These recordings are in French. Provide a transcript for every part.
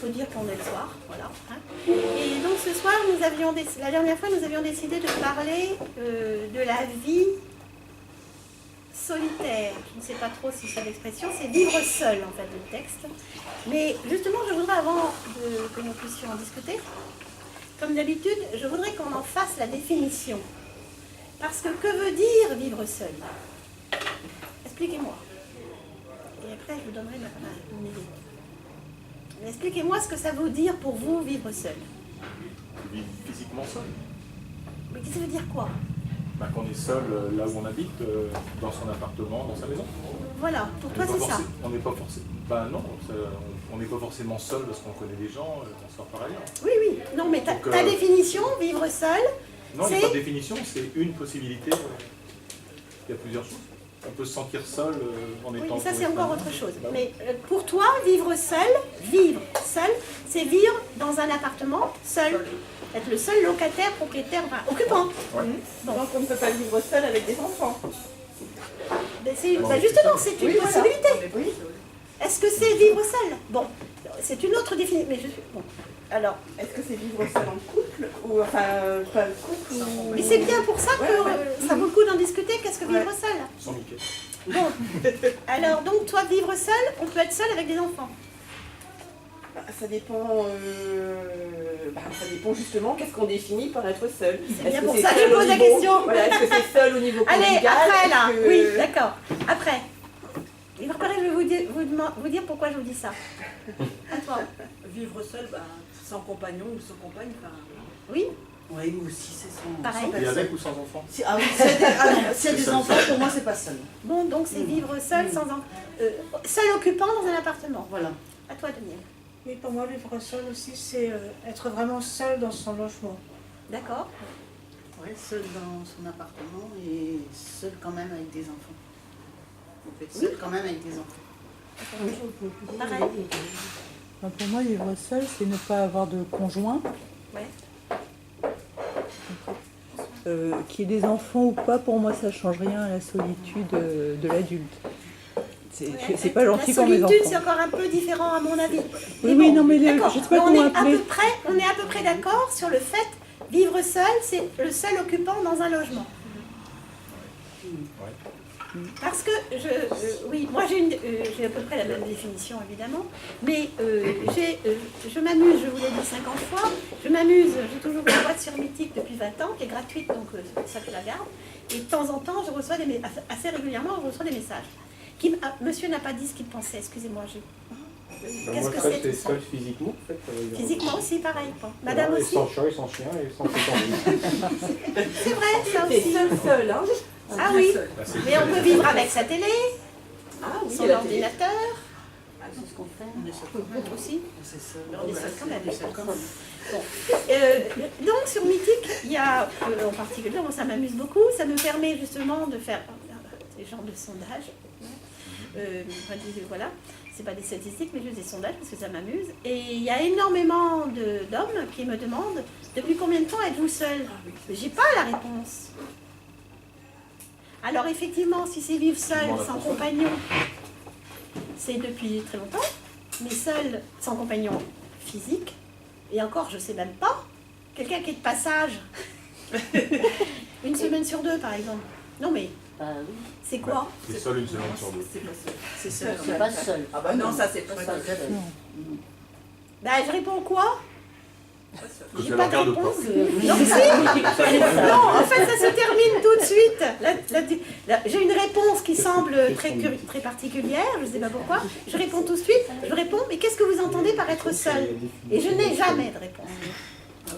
peut dire qu'on est le soir, voilà. Hein. Et donc ce soir, la dernière fois, nous avions décidé de parler de la vie solitaire. Je ne sais pas trop si c'est l'expression, c'est vivre seul en fait le texte. Mais justement, je voudrais, avant que nous puissions en discuter, comme d'habitude, je voudrais qu'on en fasse la définition. Parce que veut dire vivre seul? Expliquez-moi. Et après, je vous donnerai mon idée. Mais expliquez-moi ce que ça veut dire pour vous, vivre seul. Vivre physiquement seul. Mais ça veut dire quoi? Qu'on est seul là où on habite, dans son appartement, dans sa maison. Voilà, pour toi c'est ça. On n'est pas forcément... non, on n'est pas forcément seul parce qu'on connaît des gens, on sort par ailleurs. Oui, oui. Non, mais ta définition, vivre seul, non, il n'y a pas de définition, c'est une possibilité. Il y a plusieurs choses. On peut se sentir seul en étant... Oui, ça c'est encore autre chose. Mais pour toi, vivre seul, c'est vivre dans un appartement seul. Être le seul locataire, propriétaire, enfin, occupant. Ouais. Bon. Donc on ne peut pas vivre seul avec des enfants. Justement, c'est une possibilité. Oui. Est-ce que c'est vivre seul? Bon, c'est une autre définition. Mais bon. Alors, est-ce que c'est vivre seul en couple ou enfin pas le couple ou... Mais c'est bien pour ça que ça vaut le coup d'en discuter. Qu'est-ce que vivre seul? Sans Mickey. Bon, alors donc toi vivre seul, on peut être seul avec des enfants. Ça dépend justement qu'est-ce qu'on définit par être seul. C'est bien pour ça que je pose la question. Voilà, est-ce que c'est seul au niveau conjugal? Allez, après là, oui, d'accord. Après. Et préparez, je vais vous dire pourquoi je vous dis ça. À toi. Vivre seul, sans compagnon ou sans compagne, oui. Oui, nous aussi, c'est sans pareil. Et avec ou sans enfant? Ah oui, s'il y a des enfants, pour moi, c'est pas seul. Bon, donc c'est vivre seul, sans seul occupant dans un appartement. Voilà. À toi, Daniel. Oui, pour moi, vivre seul aussi, c'est être vraiment seul dans son logement. D'accord. Oui, seul dans son appartement et seul quand même avec des enfants. On peut être seul quand même avec des enfants. Pareil. Pour moi, vivre seul, c'est ne pas avoir de conjoint. Ouais. Qu'il y ait des enfants ou pas, pour moi, ça ne change rien à la solitude de l'adulte. C'est pas gentil pour mes enfants. La solitude, c'est encore un peu différent à mon avis. Oui, oui, non, mais je ne sais pas comment appeler. On est à peu près d'accord sur le fait, vivre seul, c'est le seul occupant dans un logement. Parce que, oui, moi j'ai à peu près la même définition évidemment, mais je m'amuse, je vous l'ai dit 50 fois, je m'amuse, j'ai toujours une boîte sur Mythique depuis 20 ans, qui est gratuite, donc ça je la garde, et de temps en temps, je reçois assez régulièrement, je reçois des messages. Monsieur n'a pas dit ce qu'il pensait, excusez-moi, qu'est-ce que c'est? J'étais seul physiquement, en fait. Physiquement aussi, pareil. Bon. Madame aussi. Sans chat et sans chien et sans C'est vrai, ça aussi. Seul, hein. Ah oui, mais on peut vivre avec sa télé, son ordinateur. C'est ce qu'on fait. On est seul aussi. C'est seul. On est seul quand même. Bon. Donc sur Mythique, il y a en particulier, moi ça m'amuse beaucoup, ça me permet justement de faire des genres de sondages. Voilà, c'est pas des statistiques, mais juste des sondages parce que ça m'amuse. Et il y a énormément d'hommes qui me demandent depuis combien de temps êtes-vous seul? J'ai pas la réponse. Alors effectivement, si c'est vivre seul, sans compagnon, c'est depuis très longtemps, mais seul, sans compagnon physique, et encore, je ne sais même pas, quelqu'un qui est de passage, une semaine sur deux par exemple. Non mais, c'est quoi? C'est seul une semaine sur deux. C'est pas seul. C'est seul. C'est pas seul. Ah bah non, ça c'est pas seul. Ben, je réponds quoi? Que J'ai tu pas la de regardes réponse. pas. Non, si. Non, en fait, ça se termine tout de suite. J'ai une réponse qui semble très particulière, je ne sais pas pourquoi. Je réponds tout de suite. Je réponds, mais qu'est-ce que vous entendez par être seul? Et je n'ai jamais de réponse.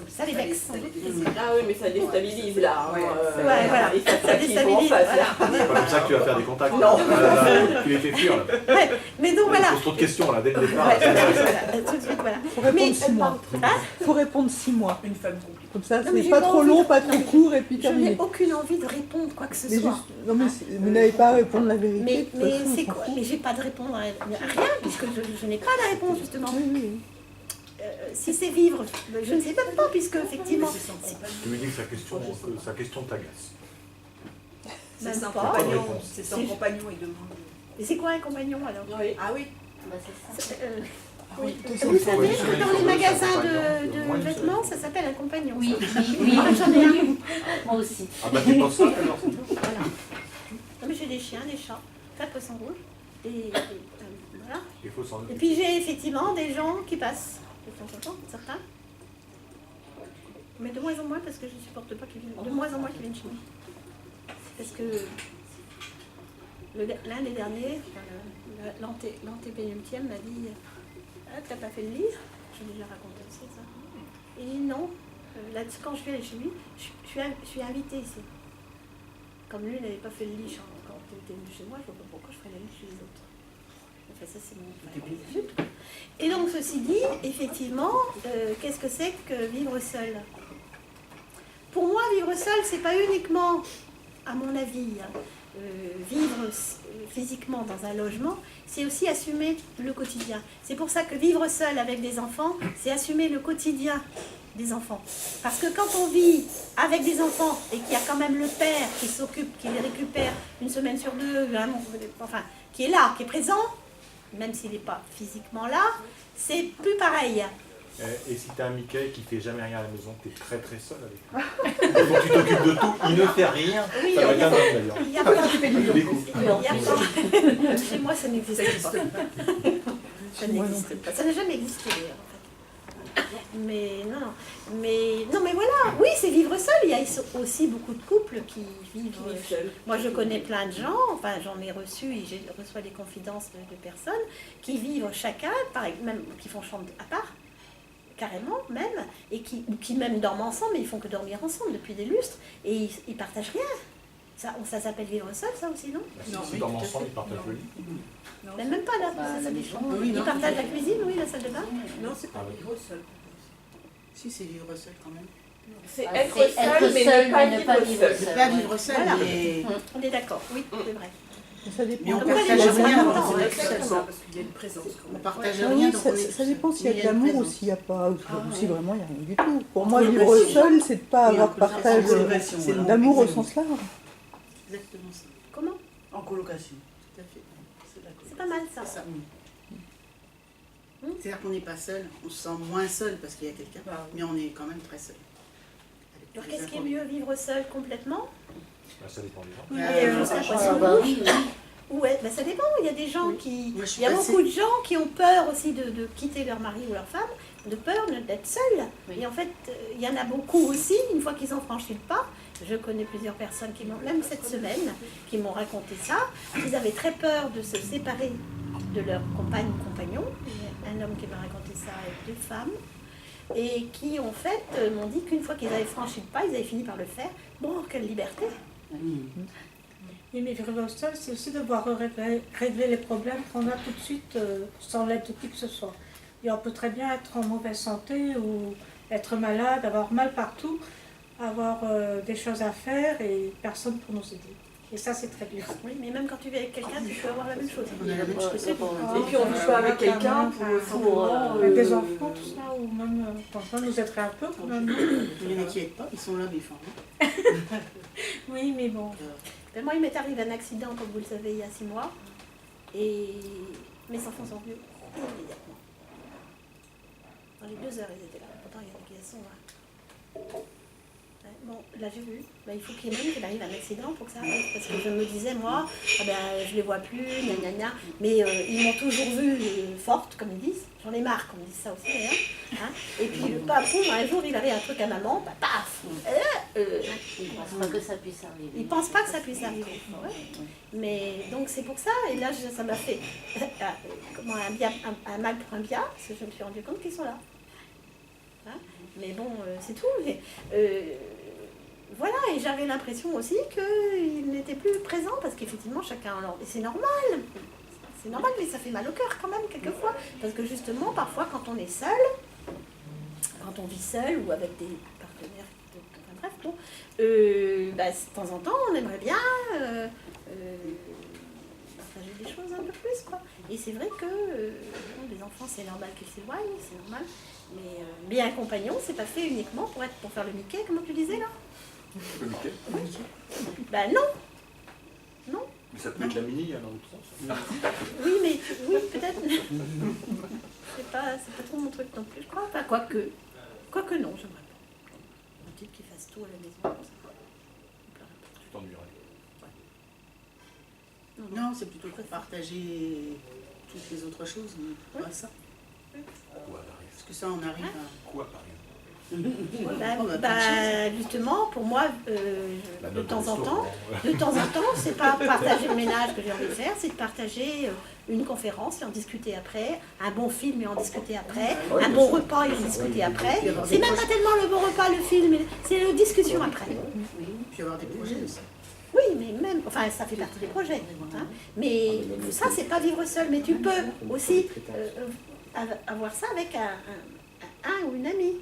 Ça les vexe. Ah oui, mais ça déstabilise là. Ouais, voilà. Et Ça déstabilise. Voilà. C'est pas comme ça que tu vas faire des contacts. Non. Tu les fais fuir, là. Ouais, mais donc voilà. Tu poses trop de questions, là, dès le départ. Ouais, voilà, tout de suite, voilà. Il faut répondre 6 mois. Hein? Il faut répondre 6 mois. Une femme compliquée. Comme ça, Non, mais c'est j'ai pas pas trop envie long, de- pas trop court, et puis Je n'ai terminé. aucune envie de répondre quoi que ce Mais soit. juste, non, mais vous n'avez pas à répondre la vérité. Mais, de toute mais façon, c'est on s'en quoi? fout. Mais j'ai pas de répondre à rien, puisque je n'ai pas la réponse justement. Oui, oui. Si c'est vivre, je ne sais même pas, puisque effectivement, C'est sans compagne. Tu me dis que sa question t'agace. C'est Même sans pas. compagnon. Réponse. C'est sans C'est- compagnon et demande. mais c'est quoi un compagnon alors? Oui. Ah oui. Bah, c'est ça. Oui. Vous savez que dans les magasins de vêtements, ça s'appelle un compagnon. Oui, ça. oui, Moi, j'en ai un. moi aussi. Ah bah tu penses ça alors? Voilà. Non, mais j'ai des chiens, des chats, 4 poissons rouges. Voilà. Il faut s'en Et occuper. puis j'ai effectivement des gens qui passent de temps en temps, certains. Mais de moins en moins parce que je ne supporte pas qu'ils viennent. De moins en moins qu'ils viennent chez moi. Parce que l'un des derniers, l'antépénultième m'a dit ah, t'as pas fait le lit? J'ai déjà raconté aussi ça. Et il dit non. Là, quand je suis allée chez lui, je suis invitée ici. Comme lui n'avait pas fait le lit quand il était venu chez moi, je ne vois pas pourquoi je ferais le lit chez les autres. Enfin, ça, c'est mon. Et donc, ceci dit, effectivement, qu'est-ce que c'est que vivre seul? Pour moi, vivre seul, c'est pas uniquement, à mon avis, vivre physiquement dans un logement, c'est aussi assumer le quotidien. C'est pour ça que vivre seul avec des enfants, c'est assumer le quotidien des enfants. Parce que quand on vit avec des enfants et qu'il y a quand même le père qui s'occupe, qui les récupère une semaine sur deux, enfin, qui est là, qui est présent, même s'il n'est pas physiquement là, c'est plus pareil. Et si t'as un Mickey qui fait jamais rien à la maison, t'es très très seul avec lui. Il faut que tu t'occupes de tout, il ne fait rien. Oui, Ça va être un homme d'ailleurs. il y a pas. Du coup. Chez moi, ça n'existe pas. Ça n'existe pas. Ça n'a jamais existé d'ailleurs. En fait. Mais non, mais voilà. Oui, c'est vivre seul. Il y a aussi beaucoup de couples qui vivent seuls. Moi, je connais plein de gens. Enfin, j'en ai reçu et je reçois des confidences de personnes qui vivent chacun, même qui font chambre à part. Carrément même, et qui même dorment ensemble, mais ils font que dormir ensemble depuis des lustres, et ils partagent rien. Ça s'appelle vivre seul, ça aussi, non? Bah, si ils dorment ensemble, ils partagent le lit. Mais même pas là, ça dépend. Ils partagent la cuisine, oui, la salle de bain. Non, c'est pas Ah oui. vivre seul. Si, c'est vivre seul quand même. C'est Ah, être c'est seul, mais ne pas vivre seul. C'est pas vivre seul, Voilà. mais On est d'accord, oui, c'est vrai. Ça dépend. mais on Comme quoi, les partage gens sont rien. contents, On hein. est tout seul. Parce qu'il y a une présence. On partage Ah rien, oui, donc ça, on est ça dépend s'il y a mais de l'amour ou présence. s'il n'y a pas. Si vraiment il n'y a rien du tout. Pour En moi, vivre colocation. seul, c'est de pas Oui, en avoir partage colocation, c'est le mot d'amour au exact. sens large. Exactement ça. Comment? En colocation. Tout à fait. C'est la C'est pas mal ça. C'est ça. C'est-à-dire qu'on n'est pas seul, on se sent moins seul parce qu'il y a quelqu'un, mais on est quand même très seul. Avec Alors tous les qu'est-ce qui est inconvénients. mieux, vivre seul complètement? Bah, ça dépend des gens. Ah, bah oui, oui. Ouais, ben ça dépend. Il y a des gens qui. Moi, je suis Il y a passée- beaucoup de gens qui ont peur aussi de quitter leur mari ou leur femme, de peur d'être seuls. Oui. Et en fait, il y en a beaucoup aussi, une fois qu'ils ont franchi le pas. Je connais plusieurs personnes qui m'ont, même cette semaine, qui m'ont raconté ça. Ils avaient très peur de se séparer de leur compagne ou compagnon. Il y a un homme qui m'a raconté ça avec 2 femmes. Et qui, en fait, m'ont dit qu'une fois qu'ils avaient franchi le pas, ils avaient fini par le faire. Bon, quelle liberté! Oui, mais vivre seul, c'est aussi devoir régler les problèmes qu'on a tout de suite sans l'aide de qui que ce soit. Et on peut très bien être en mauvaise santé ou être malade, avoir mal partout, avoir des choses à faire et personne pour nous aider. Et ça, c'est très dur. Oui, mais même quand tu vis avec quelqu'un, tu peux avoir la même chose. On a la même chose. Et puis on vit pas avec quelqu'un pour Avec des enfants, tout ça, ou même quand nous aiderait un peu quand même. Il y en a qui n'aident pas, ils sont là, mais ils font rien. Oui, mais bon. Ben, moi, il m'est arrivé un accident, comme vous le savez, il y a 6 mois. Et mes enfants sont venus immédiatement. Dans les 2 heures, ils étaient là. Pourtant, il y en a qui sont là. Ouais, bon, là, j'ai vu. Ben, il faut qu'il y ait même qu'il arrive un accident pour que ça arrive. Parce que je me disais, moi, ah ben, je les vois plus, gna gna gna. Mais ils m'ont toujours vue forte, comme ils disent. J'en ai marre qu'on me dise ça aussi, d'ailleurs. Hein. Et puis, le papou, un jour, il avait un truc à maman, bah, paf Je ne pense pas que ça puisse arriver. Ils ne pensent pas que ça puisse arriver. Ouais. Mais donc c'est pour ça, et là ça m'a fait comment, un mal pour un bien, parce que je me suis rendu compte qu'ils sont là. Hein, mais bon, c'est tout. Mais, voilà, et j'avais l'impression aussi qu'ils n'étaient plus présents, parce qu'effectivement chacun... Et c'est normal. C'est normal, mais ça fait mal au cœur quand même, quelquefois. Parce que justement, parfois, quand on est seul, quand on vit seul ou avec des partenaires, enfin bref, bon, bah, de temps en temps, on aimerait bien partager des choses un peu plus, quoi. Et c'est vrai que bon, les enfants, c'est normal qu'ils s'éloignent, c'est normal. Mais un compagnon, c'est pas fait uniquement pour faire le Mickey, comme tu disais là. Le Mickey. Bah non. Non. Mais ça peut être la mini, dans l'autre sens. Oui, mais oui, peut-être. c'est pas trop mon truc non plus, je crois. Enfin, quoique non, j'aimerais pas. Un type qui fasse tout à la maison, ça. Tu t'ennuierais. Non, c'est plutôt pour partager toutes les autres choses, mais pas ça. Quoi, par exemple? Parce que ça, on arrive à... Quoi, par exemple? Justement, pour moi, La de note temps en resto, temps, bon. c'est pas partager le ménage que j'ai envie de faire, c'est de partager une conférence et en discuter après, un bon film et en discuter après, un bon repas et en discuter après. C'est même pas tellement le bon repas, le film, c'est la discussion après. Oui, puis avoir des projets aussi. Oui, mais même, enfin, ça fait partie des projets. Hein. Mais ça, c'est pas vivre seul. Mais tu peux aussi avoir ça avec un ou une amie.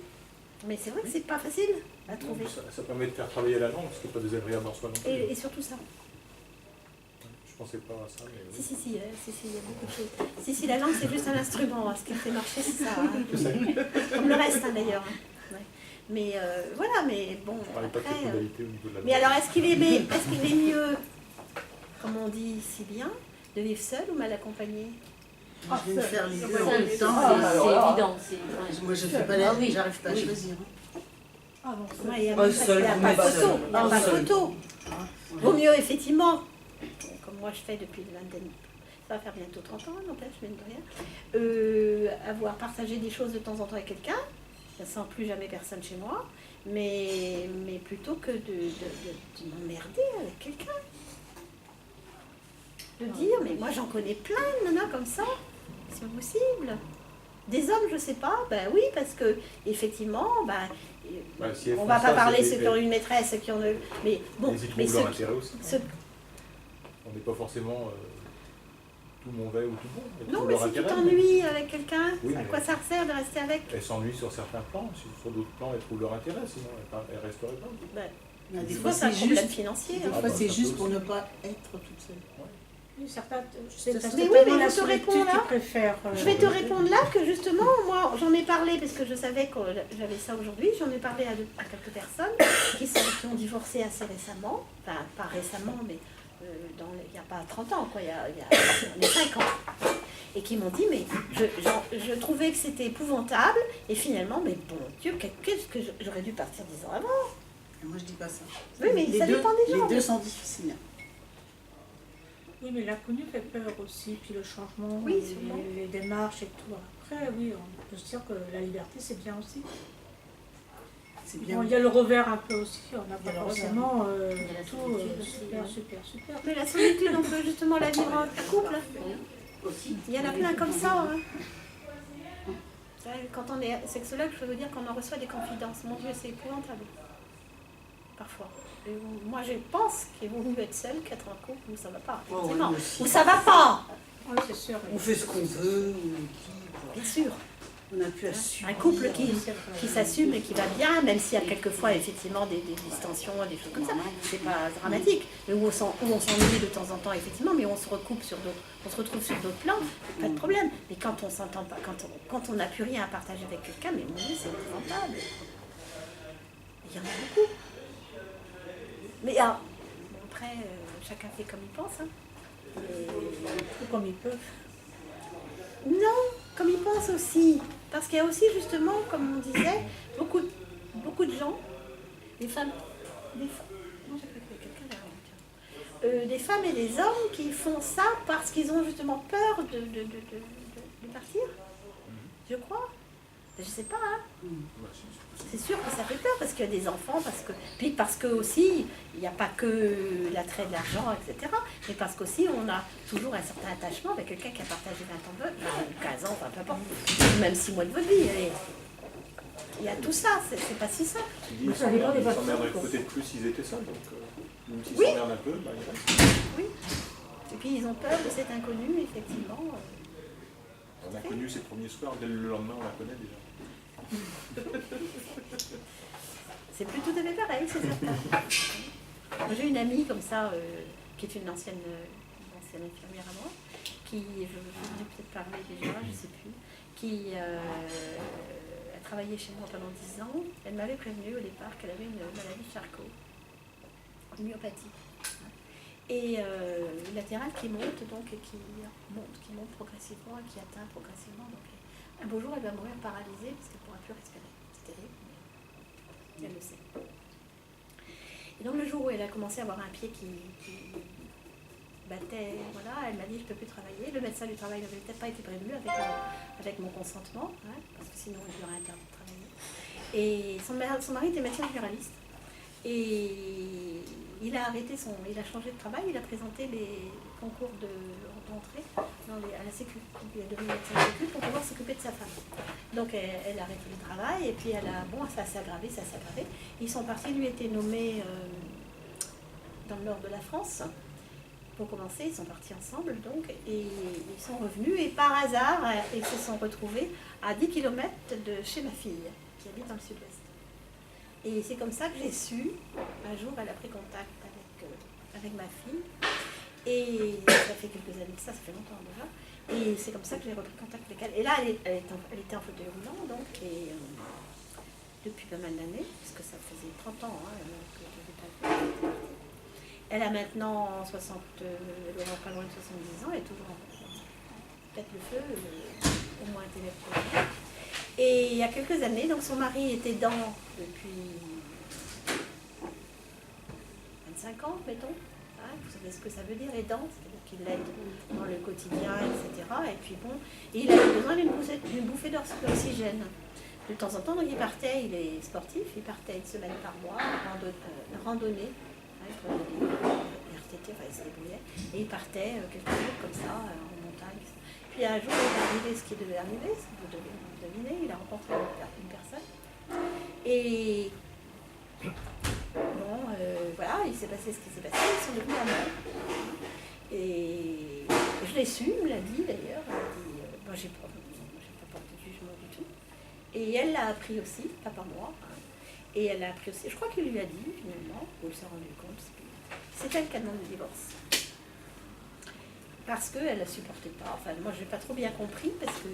Mais c'est vrai que c'est pas facile à trouver. Ça permet de faire travailler la langue, ce qui n'est pas désagréable en soi non plus. Et surtout ça. Je pensais pas à ça, mais oui. Si, il y a beaucoup de choses. Si, la langue, c'est juste un instrument. Hein. Ce qui fait marcher, c'est ça. Hein. Je sais. Comme le reste, hein, d'ailleurs. Hein. Ouais. Mais voilà, mais bon, Je parlais pas de après... cette modalité au niveau de la Mais langue. alors, est-ce qu'il est mieux, comme on dit si bien, de vivre seul ou mal accompagné? Je vais faire les deux en Ça, même c'est temps. évident. Moi, je fais pas la vie, j'arrive pas à choisir. Ah non, Ouais, il n'y a, Un seul, vous mettez pas seul. photo. Il n'y a pas photo. Vaut mieux, effectivement, comme moi je fais depuis une vingtaine, ça va faire bientôt 30 ans, n'empêche, mine de rien, avoir partagé des choses de temps en temps avec quelqu'un, sans plus jamais personne chez moi, mais plutôt que de m'emmerder avec quelqu'un. De dire, mais moi j'en connais plein de nanas comme ça, c'est pas possible. Des hommes, je sais pas, ben oui, parce que effectivement, Si elles on font va pas ça, parler c'est ceux qui ont une maîtresse, ceux qui ont mais bon, Ils y mais trouvent ceux leur qui, intérêt aussi. On n'est pas forcément tout mauvais ou tout bon. Ils non, trouvent mais leur si tu intérêt, t'ennuies avec quelqu'un, Oui, à mais- quoi ça sert de rester avec? Elles s'ennuient sur certains plans, sur d'autres plans, elles trouvent leur intérêt, sinon elles resteraient pas. Ben, Des soit fois, c'est un c'est problème juste, financier. des Hein. fois, c'est juste pour ne pas être toute seule. oui, certains, c'est Ça, mais oui, certainement mais la je te solitude réponds là. qui préfère. Je vais te répondre là que justement, moi j'en ai parlé parce que je savais que j'avais ça aujourd'hui, j'en ai parlé à quelques personnes qui ont divorcé assez récemment, enfin pas récemment, mais il n'y a pas 30 ans, quoi, il y a 5 ans, et qui m'ont dit, mais je trouvais que c'était épouvantable, et finalement, mais bon Dieu, qu'est-ce que j'aurais dû partir 10 ans avant? Et moi, je dis pas ça. Oui, mais Les ça deux, dépend des gens. Les deux sont difficiles. Oui, mais l'inconnu fait peur aussi, puis le changement, Oui, sûrement. les démarches et tout. Après, oui, on peut se dire que la liberté, c'est bien aussi. C'est bien. Bon, il y a le revers un peu aussi, on n'a Il y a pas le forcément Il y a la tout solitude aussi, super, ouais. super. Mais la solitude, on peut justement la vivre en couple. Aussi. Il y en a plein comme ça. Hein. Quand on est sexologue, je peux vous dire qu'on en reçoit des confidences. Mon Dieu, c'est épouvantable. Parfois. Et moi, je pense qu'il vaut mieux être seul qu'être en couple où ça va pas. Oh, oui, Effectivement. aussi. Où ça va pas, Oui, c'est sûr. On fait ce qu'on veut, bien sûr. on n'a plus à subir. Un couple qui s'assume et qui va bien, même s'il y a quelquefois effectivement des distensions, des choses comme ça. C'est pas dramatique. Mais où on s'ennuie de temps en temps, effectivement, mais on se retrouve sur d'autres plans, pas de problème. Mais quand on s'entend pas, quand on n'a plus rien à partager avec quelqu'un, mais mon Dieu, c'est épouvantable. Il y en a beaucoup. Mais après, chacun fait comme il pense. Hein. Ou comme ils peuvent. Non, comme ils pensent aussi. Parce qu'il y a aussi justement, comme on disait, beaucoup de gens, des femmes, non, j'ai cru qu'il y avait quelqu'un derrière, tiens. Des femmes et des hommes qui font ça parce qu'ils ont justement peur de partir, je crois. Je sais pas, hein. C'est sûr que ça fait peur parce qu'il y a des enfants, puis parce que aussi, il n'y a pas que l'attrait de l'argent, etc. Mais parce qu'aussi, on a toujours un certain attachement avec quelqu'un qui a partagé 20 ans de votre vie, 15 ans, enfin peu importe, même 6 mois de votre vie. Allez. Il y a tout ça, c'est pas si simple. Tu dis, ils s'emmerderaient peut-être plus s'ils étaient seuls, donc même s'ils Oui. s'emmerdent un peu, ils restent. Oui. Et puis ils ont peur de cet inconnu, effectivement. L'inconnu, c'est le premier soir, dès le lendemain, on la connaît déjà. C'est plus tout à fait pareil, c'est certain. Moi, j'ai une amie comme ça, qui est une ancienne infirmière à moi, qui, je vous ai peut-être parlé déjà, je ne sais plus, qui a travaillé chez moi pendant 10 ans. Elle m'avait prévenu au départ qu'elle avait une maladie de Charcot, une myopathie. Et latérale qui monte, donc, et qui monte progressivement, et qui atteint progressivement. Donc, Un beau jour, elle va mourir paralysée parce qu'elle ne pourra plus respirer. C'est terrible, mais elle le sait. Et donc le jour où elle a commencé à avoir un pied qui battait, voilà, elle m'a dit je ne peux plus travailler. Le médecin du travail n'avait peut-être pas été prévenu avec mon consentement, hein, parce que sinon il lui aurait interdit de travailler. Et son mari était médecin généraliste. Et il a changé de travail, il a présenté les concours d'entrée à la Sécu. Donc il est devenu médecin de Sécu pour pouvoir s'occuper de sa femme. Donc elle a arrêté le travail et puis ça s'est aggravé. Ils sont partis, lui était nommé dans le nord de la France. Pour commencer, ils sont partis ensemble donc et ils sont revenus et par hasard, ils se sont retrouvés à 10 km de chez ma fille qui habite dans le sud-ouest. Et c'est comme ça que j'ai su, un jour elle a pris contact avec ma fille, et ça fait quelques années que ça fait longtemps déjà, et c'est comme ça que j'ai repris contact avec elle. Et là, elle était en fauteuil roulant, donc, et depuis pas mal d'années, puisque ça faisait 30 ans que je n'avais pas vu. Elle a maintenant 60, elle aura pas loin de 70 ans, elle est toujours en pète le feu, au moins intellectuellement. Et il y a quelques années, donc son mari était dent depuis 25 ans, mettons. Hein, vous savez ce que ça veut dire, aidant, c'est-à-dire qu'il l'aide dans le quotidien, etc. Et puis bon, et il avait besoin d'une bouffée d'oxygène. De temps en temps, donc il partait, il est sportif, il partait une semaine par mois, randonnée, hein, pour les RTT, enfin il se débrouillait, et il partait quelques jours comme ça, en montagne. Puis un jour, il est arrivé ce qui devait arriver, vous devez deviner, il a rencontré une personne. Et bon, voilà, il s'est passé ce qui s'est passé, ils sont devenus amoureux. Et je l'ai su, il me l'a dit d'ailleurs, elle m'a dit, moi j'ai pas porté de jugement du tout. Et elle l'a appris aussi, pas par moi, hein. Et elle l'a appris aussi, je crois qu'il lui a dit finalement, où il s'est rendu compte, c'est elle qui a demandé le divorce. Parce qu'elle ne la supportait pas. Enfin, moi, je n'ai pas trop bien compris parce que,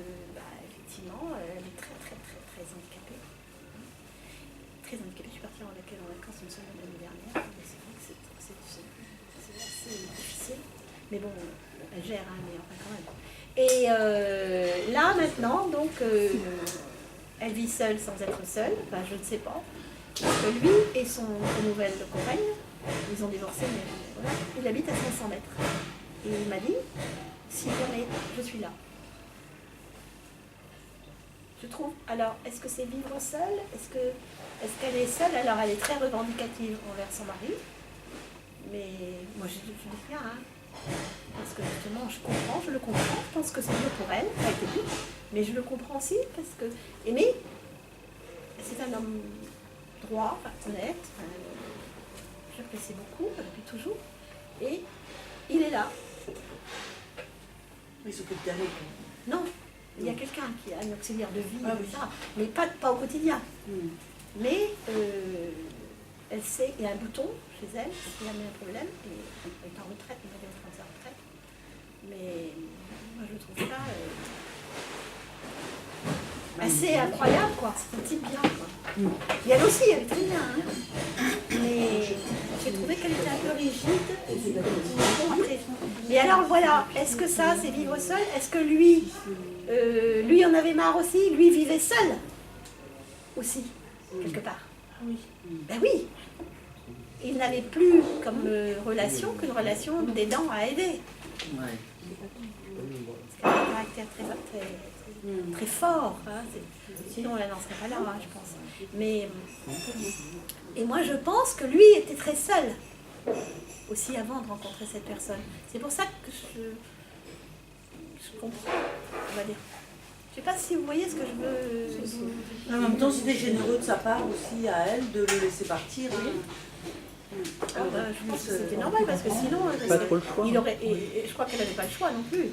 effectivement, elle est très, très, très, très handicapée. Très handicapée. Je suis partie avec elle en vacances une semaine l'année dernière. C'est vrai que c'est assez difficile. Mais bon, elle gère, hein, mais enfin quand même. Et là, maintenant, donc, elle vit seule sans être seule. Enfin, je ne sais pas. Parce que lui et son nouvelle compagne, ils ont divorcé, mais voilà, il habite à 500 mètres. Et il m'a dit, si jamais je suis là. Je trouve. Alors, est-ce que c'est vivre seule? Est-ce qu'elle est seule? Alors, elle est très revendicative envers son mari. Mais moi, je dis rien. Hein. Parce que justement, je le comprends. Je pense que c'est mieux pour elle. Ça a été dit. Mais je le comprends aussi. Parce que. Mais c'est un homme droit, honnête. J'apprécie beaucoup, depuis toujours. Et il est là. Il s'occupe d'elle. Non, il y a quelqu'un qui a un auxiliaire de vie, ça, mais pas au quotidien. Mais elle sait, il y a un bouton chez elle, il y a un problème, et elle est en retraite, il va prendre sa retraite. Mais moi je trouve ça assez incroyable, quoi. C'est un type bien, quoi. Et elle aussi, elle est très bien. Hein. Mais j'ai trouvé qu'elle était un peu rigide. Mais alors voilà, est-ce que ça c'est vivre seul? Est-ce que lui en avait marre aussi? Lui vivait seul aussi, quelque part. Oui. Ben oui. Il n'avait plus comme relation qu'une relation d'aidant à aider. Ouais. Parce qu'elle a un caractère très fort. Hein. Sinon on la lancerait pas là, hein, je pense. Mais et moi je pense que lui était très seul aussi avant de rencontrer cette personne. C'est pour ça que je comprends, on va dire. Je ne sais pas si vous voyez ce que je veux. En même temps, c'était généreux de sa part aussi à elle de le laisser partir. Je pense que c'était normal parce que sinon Pas trop le choix. il aurait, et je crois qu'elle n'avait pas le choix non plus.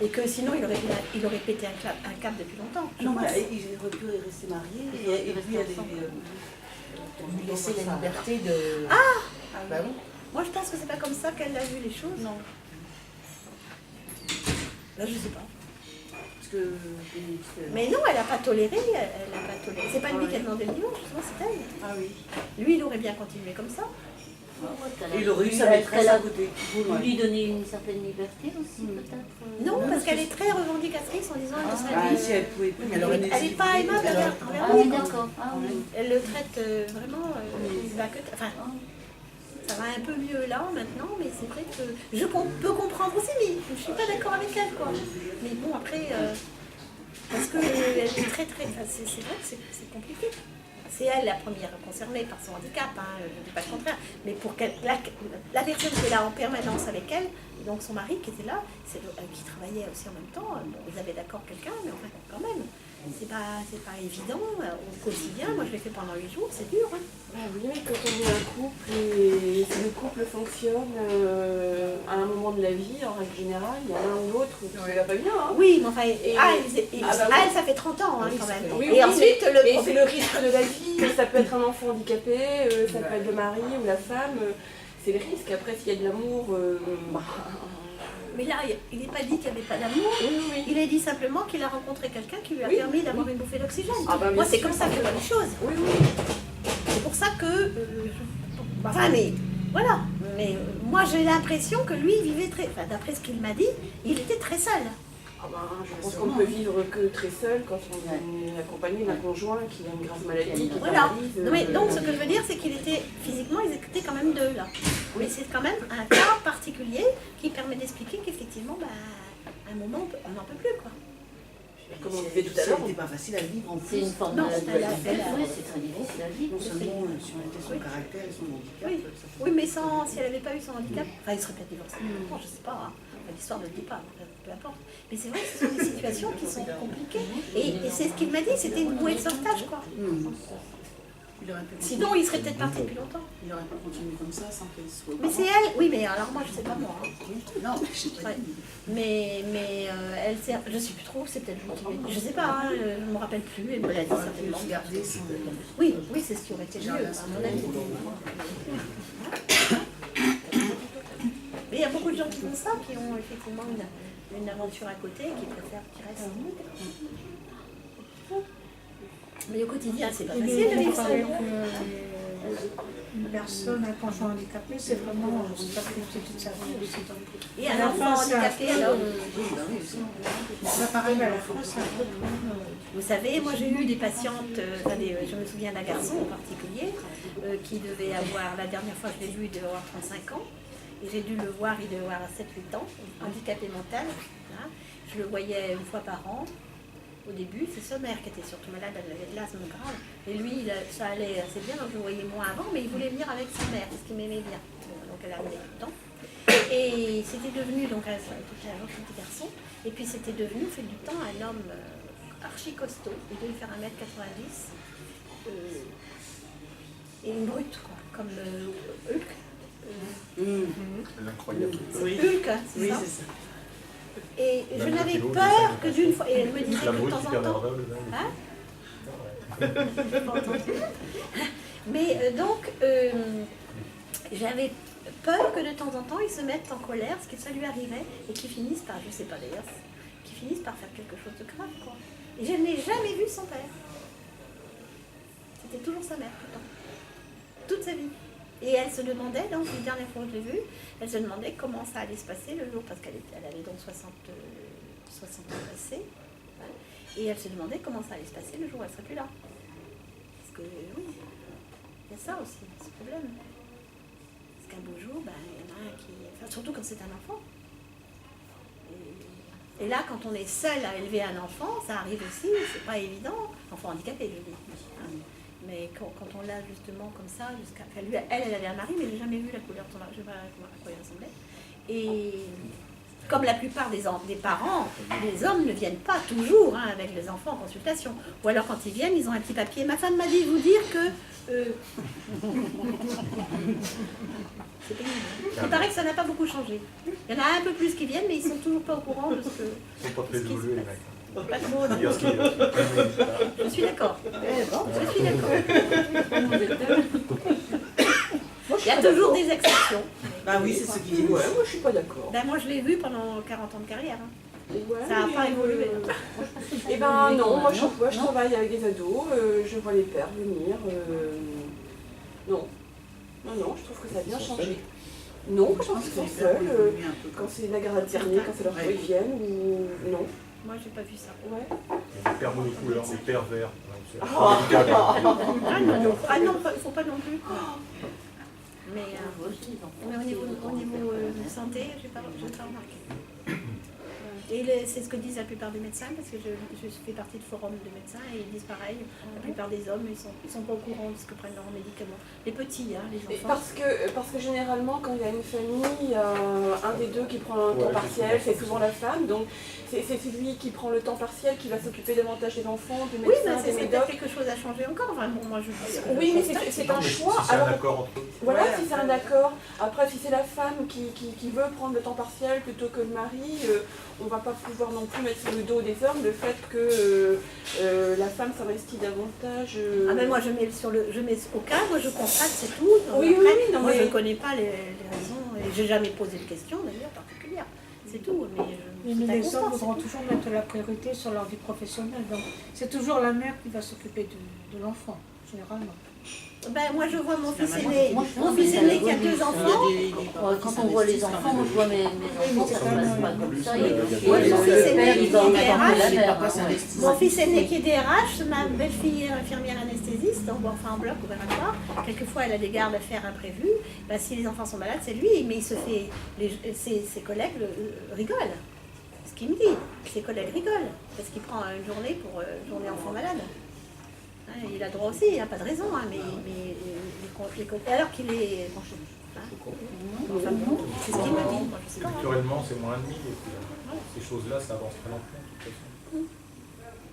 Et que sinon il aurait pété un câble depuis longtemps. Non, mais il aurait pu rester marié et lui, elle Lui laisser la liberté de... Bah oui. Moi je pense que c'est pas comme ça qu'elle a vu les choses. Non. Là je sais pas. Parce que... Mais non, elle n'a pas toléré. C'est pas lui qui a demandé le divorce, justement, c'est elle. Ah oui. Lui il aurait bien continué comme ça. Et il aurait eu sa maîtresse à côté. Vous lui donnez une certaine liberté aussi, peut-être Non, parce qu'elle est très revendicatrice en disant elle ne serait Ah, pas- si elle pouvait plus, mais elle aurait elle n'est pas aimable envers Ah lui. oui, d'accord. Ah oui. Elle le traite vraiment. Enfin, ça va un peu mieux là maintenant, mais c'est vrai que je peux comprendre aussi, mais je ne suis pas d'accord avec elle, quoi. Mais bon, après, parce que elle est très, enfin, c'est vrai que c'est compliqué. C'est elle la première concernée par son handicap, hein, je ne dis pas le contraire. Mais pour qu'elle, la personne qui est là en permanence avec elle, donc son mari qui était là, qui travaillait aussi en même temps, bon, ils avaient d'accord quelqu'un, mais enfin, quand même. C'est pas évident au quotidien. Moi, je l'ai fait pendant 8 jours, c'est dur. Hein. Ah oui, mais quand on est un couple et si le couple fonctionne à un moment de la vie, en règle générale, il y a l'un ou l'autre qui ne va pas bien. Hein. Oui, mais enfin, Et- elle, ça fait 30 ans hein, Oui, quand même. oui, Et oui, ensuite, mais c'est le risque de la vie. Ça peut être un enfant handicapé, ça peut être le mari ou la femme. C'est le risque. Après, s'il y a de l'amour, Mais là, il n'est pas dit qu'il n'y avait pas d'amour. oui. Il a dit simplement qu'il a rencontré quelqu'un qui lui a Oui, permis d'avoir une bouffée d'oxygène. Ah bah, Moi, bien c'est sûr. comme ça que je vois les choses. Oui, oui. C'est pour ça que... enfin, mais... Voilà. Mais moi, j'ai l'impression que lui, il vivait très... Enfin, d'après ce qu'il m'a dit, il était très seul. Ah ben, je pense qu'on ne peut vivre que très seul quand on est accompagné d'un conjoint qui a une grave maladie, qui Voilà. paralyse. Non, mais donc, ce que je veux dire, c'est qu'il était... Physiquement, ils étaient quand même deux, là. Mais c'est quand même un cas particulier qui permet d'expliquer qu'effectivement, bah, à un moment, on n'en peut plus, quoi. Comme on disait tout à l'heure, C'était pas facile à vivre en C'est plus. une forme Non, de elle a- oui, c'est très difficile à vivre. Non seulement si on était son caractère et son handicap. Oui, ça fait- oui mais si elle n'avait pas eu son handicap, enfin, il serait peut-être divorcé. Bon, je sais pas, hein. Enfin, l'histoire ne le dit pas, peu importe. Mais c'est vrai que ce sont des situations qui sont compliquées. Et c'est ce qu'il m'a dit, c'était une bouée de sauvetage, quoi. Il aurait pu Sinon, il serait peut-être parti depuis longtemps. Il aurait pas continué comme ça sans qu'elle soit. Mais c'est elle, oui, mais alors moi, je sais pas moi. Hein. Non, je sais pas. Ouais. Mais elle sert, je sais plus trop, c'est peut-être lui qui je sais pas, hein, je ne me rappelle plus, elle me l'a dit Il aurait certainement. pu garder son. Oui, oui, c'est ce qui aurait été mieux, à mon avis. Mais il y a beaucoup de gens qui font ça, qui ont effectivement une aventure à côté, qui préfèrent qu'ils restent. Mais au quotidien, c'est pas Il facile est de vivre comparé seul. une personne, un conjoint handicapé, c'est vraiment sacrifier toute sa vie aussi. Et À un la enfant fin, c'est un handicapé, peu, alors. C'est pareil, mais à la fin, c'est un peu Vous savez, moi j'ai eu des patientes, je me souviens d'un garçon en particulier, qui devait avoir, la dernière fois je l'ai vu, il devait avoir 35 ans, et j'ai dû le voir, il devait avoir 7-8 ans, handicapé mental. Hein. Je le voyais une fois par an. Au début, c'est sa mère qui était surtout malade, elle avait de l'asthme grave. Et lui, ça allait assez bien, donc je le voyais moins avant, mais il voulait venir avec sa mère, parce qu'il m'aimait bien. Donc elle amenait tout le temps. Et c'était devenu, donc un petit garçon, et puis c'était devenu, au fil du temps, un homme archi costaud. Il devait faire 1m90, et une brute, quoi, comme Hulk. Incroyable. Oui, Hulk, hein, c'est oui, ça. c'est ça. Et je n'avais peur que d'une fois, et elle me disait La que de brute temps hyper en temps, nerveuse. hein mais donc, j'avais peur que de temps en temps, il se mette en colère, ce que ça lui arrivait, et qu'il finisse par, je sais pas d'ailleurs, qu'il finisse par faire quelque chose de grave, quoi. Et je n'ai jamais vu son père. C'était toujours sa mère, tout le temps. Toute sa vie. Et elle se demandait, donc, les dernières fois que je l'ai vue, elle se demandait comment ça allait se passer le jour, parce qu'elle avait donc 60 ans passés. Et elle se demandait comment ça allait se passer le jour où elle ne serait plus là. Parce que, oui, il y a ça aussi, ce problème. Parce qu'un beau jour, ben, il y en a un qui... Enfin, surtout quand c'est un enfant. Et là, quand on est seul à élever un enfant, ça arrive aussi, c'est pas évident. Enfant handicapé, je dis. Hein. Mais quand on l'a justement comme ça, jusqu'à... Enfin, lui, elle avait un mari, mais je n'ai jamais vu la couleur de son mari, je ne sais pas à quoi il ressemblait. Et comme la plupart des parents, les hommes ne viennent pas toujours hein, avec les enfants en consultation. Ou alors quand ils viennent, ils ont un petit papier. Ma femme m'a dit de vous dire que... C'est pénible. Il paraît que ça n'a pas beaucoup changé. Il y en a un peu plus qui viennent, mais ils ne sont toujours pas au courant de ce que... Ils sont pas très évolués, les mecs. Pas trop, non. Dire ce qu'il y a. Je suis d'accord. Je suis d'accord. Il y a toujours des exceptions. Bah oui, c'est ce qui dit. Ouais, moi je suis pas d'accord. Ben, moi, je l'ai vu pendant 40 ans de carrière. Hein. Ouais, Ça n'a mais, pas évolué. Eh ben non, moi je travaille avec des ados, je vois les pères venir. Non. Non, non, je trouve que ça a bien Ils sont changé. seuls. Non, Je je pense pense qu'ils que sont les pères seuls. évoluent un peu Quand comme c'est la guerre dernier, quand c'est leur Ouais. qu'ils viennent, ou non. Moi, j'ai pas vu ça. Ouais. Les pères monocouleurs, les pères verts. Ah, Ah non, faut pas non plus. Mais au niveau santé, j'ai pas remarqué. Et c'est ce que disent la plupart des médecins, parce que je fais partie de forums de médecins, et ils disent pareil, la plupart des hommes, ils sont pas au courant de ce que prennent leurs médicaments. Les petits, hein, les Et enfants. parce que généralement, quand il y a une famille, il y a un des deux qui prend un temps Ouais, partiel, c'est souvent la femme. Donc c'est celui qui prend le temps partiel qui va s'occuper davantage des enfants, du Oui, médecin, mais des c'est peut-être médocs. quelque chose à changer encore. Enfin, bon, moi, je Oui, mais c'est un Mais choix. Si c'est un Alors, accord entre eux. voilà, Ouais, si c'est un accord. Après, si c'est la femme qui veut prendre le temps partiel plutôt que le mari, on va pas pouvoir non plus mettre sur le dos des hommes le fait que la femme s'investit davantage. Ah ben moi je mets au cas, moi je constate, c'est tout. Oui, Après, oui, non, moi mais- je ne connais pas les raisons, et j'ai jamais posé de questions d'ailleurs particulière. C'est tout. Mais, Mais c'est un les constat, hommes c'est voudront tout. toujours mettre la priorité sur leur vie professionnelle. Donc c'est toujours la mère qui va s'occuper de l'enfant, généralement. Ben moi je vois mon fils Moi, aîné, moi, je mon trouve fils que aîné ça qui a évolue. 2 enfants. Quand on voit les enfants, moi je vois mes enfants, ça se passe pas comme ça. Moi, mon fils Le aîné père, qui il va en est mettre un peu la DRH, mère. mon fils aîné qui est DRH, ma belle-fille est infirmière anesthésiste, donc enfin en bloc opératoire. Quelquefois elle a des gardes à faire imprévues. Ben, si les enfants sont malades, c'est lui, mais il se fait, ses collègues rigolent. Ce qu'il me dit, ses collègues rigolent, parce qu'il prend une journée pour journée enfant malade. Hein, il a droit aussi, il n'y a pas de raison, hein, mais alors qu'il est... Hein, enfin, bon, c'est ce qu'il me dit, moi, je sais pas. Hein. Culturellement, c'est moins admis. Et puis, ces choses-là, ça avance très lentement, de toute façon.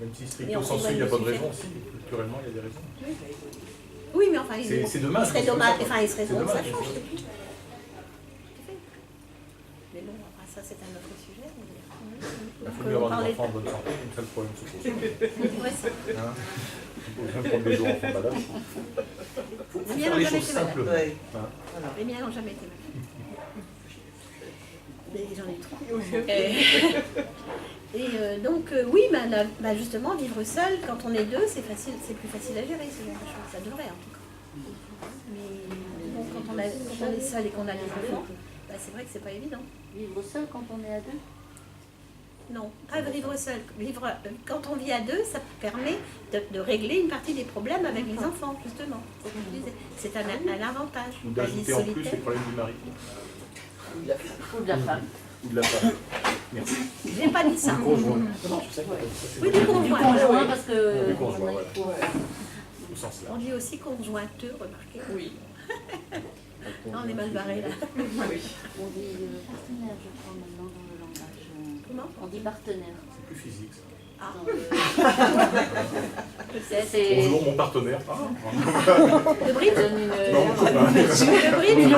Même si Et stricto on sensu, il n'y a s'éloigne pas du de sujet. raison, si culturellement, il y a des raisons. Oui, mais enfin, C'est dommage, il serait parce que dommage, ça- enfin, il serait c'est bon que ça dommage, change, c'est c'est tout. Mais bon, après, ça, c'est un autre sujet. Il faut mieux avoir des enfants en bonne santé, comme ça le problème se pose. Ouais, c'est- Hein, il faut bien prendre des jours enfants malades. Il faut Les miens faire n'ont les jamais choses été malades. simplement. Ouais. Hein. Les miens n'ont jamais été malades. Mais j'en ai eu 3. Donc, oui, justement, vivre seul, quand on est 2, c'est plus facile à gérer, ce genre de choses. Ça devrait, en tout cas. Mais bon, quand on est seul et qu'on a des enfants, c'est vrai que c'est pas évident. Vivre seul quand on est à deux. Non, pas vivre seul. Quand on vit à 2, ça permet de régler une partie des problèmes avec les enfants, justement. C'est ce que je disais. C'est un avantage. Ou La vie d'ajouter en plus solitaire. les problèmes du mari. Ou de la femme. Ou de la femme. Merci. J'ai pas dit ça. Du conjoint. Non, je sais que ça, c'est Oui, du Du conjoint. conjoint, parce que. Du conjoint, on a- voilà. Au sens là. On dit aussi conjointeux, remarquez. Oui. Non, on est mal barré là. On dit partenaire, je crois, maintenant dans le langage. Comment On dit partenaire. C'est plus physique ça. Ah, C'est. Bonjour mon partenaire. Ah, le bride. Donne une. non, Le bride.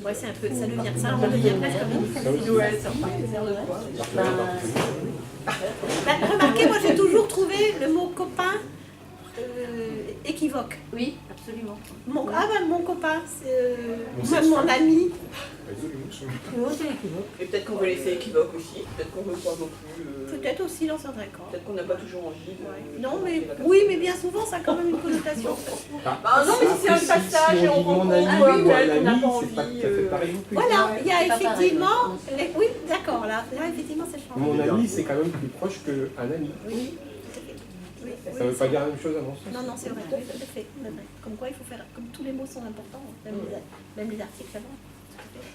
Ouais, c'est un peu, ça devient ça, on devient presque comme une Ouais, ça remarquez, moi j'ai toujours trouvé le mot copain équivoque. Oui, absolument. Mon copain, c'est Mon même sexe. mon ami. Et peut-être qu'on veut laisser équivoque aussi. Peut-être qu'on veut pas non plus. Peut-être aussi dans certains cas. Peut-être qu'on n'a pas toujours envie de. Ouais. Non, mais oui, mais bien souvent ça a quand même une connotation. Bah non, mais si c'est un passage et on rencontre mon ami ou peut-être qu'on n'a un pas ami, c'est pas envie. tout à fait pareil non plus. Voilà, il y a c'est pas pareil, effectivement. ouais. Oui, d'accord, là effectivement c'est changé. Mon ami, c'est quand même plus proche qu'un ami. Oui, oui, Ça ne veut pas dire la même chose à mon sens. Non, non, c'est vrai, oui, tout à fait. C'est vrai. Comme quoi, il faut faire, comme tous les mots sont importants, même les articles avant. Tout à fait.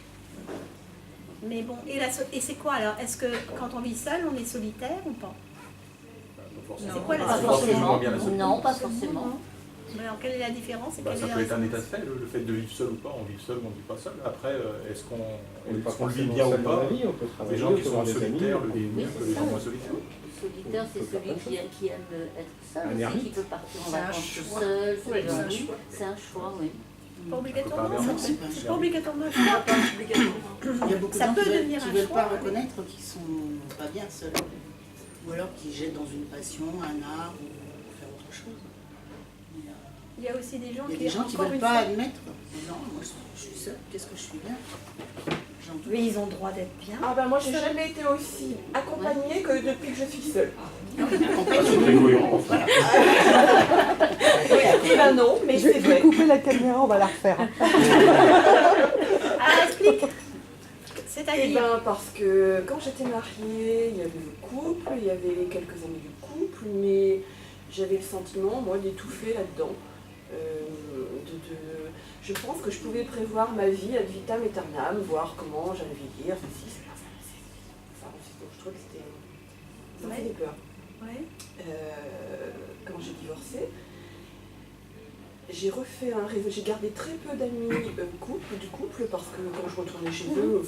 Mais bon, et c'est quoi alors? Est-ce que quand on vit seul, on est solitaire ou pas? C'est quoi la Pas solitude? forcément. Non, pas forcément. Mais alors, quelle est la différence et Bah, quelle ça est peut la être un état de différence? fait, le fait de vivre seul ou pas. On vit seul ou on ne vit pas seul. Après, est-ce qu'on On n'est pas le vit forcément bien ou seul dans pas? la vie, on peut Les travailler, gens on qui peut sont avoir des amis. solitaires le on peut- vivent mieux que les gens moins solitaires. Solitaire, c'est celui qui aime être seul, Un aussi, ermite. qui peut partir en C'est un vacances tout choix. seul. Oui, c'est un choix. C'est un choix, oui. Pas obligatoirement, On peut pas ça avoir- c'est pas obligatoirement un choix. Il y a beaucoup de Ça gens peut qui veulent, devenir qui un veulent choix. pas reconnaître qu'ils sont pas bien seuls. Ou alors qu'ils jettent dans une passion, un art ou faire autre chose. Mais, Il y a aussi des gens il y a qui, des gens qui encore veulent une pas fois, admettre. Non, moi je suis seule, qu'est-ce que je suis bien. J'en doute. mais ils ont le droit d'être bien. Ah bah moi j'ai jamais été aussi accompagnée que depuis que je suis seule. C'est très cohérent. Eh ben non, mais Je c'est vais vrai. couper la caméra, on va la refaire. Ah, explique. Eh C'est-à-dire. ben parce que quand j'étais mariée, il y avait le couple, il y avait quelques amis du couple, mais j'avais le sentiment, moi, d'étouffer là-dedans. Je pense que je pouvais prévoir ma vie ad vitam aeternam, voir comment j'allais vieillir, ceci, cela. Donc je trouvais que c'était... Ça me faisait peur. Ouais. Quand j'ai divorcé, j'ai refait un réseau, j'ai gardé très peu d'amis du couple, parce que quand je retournais chez eux,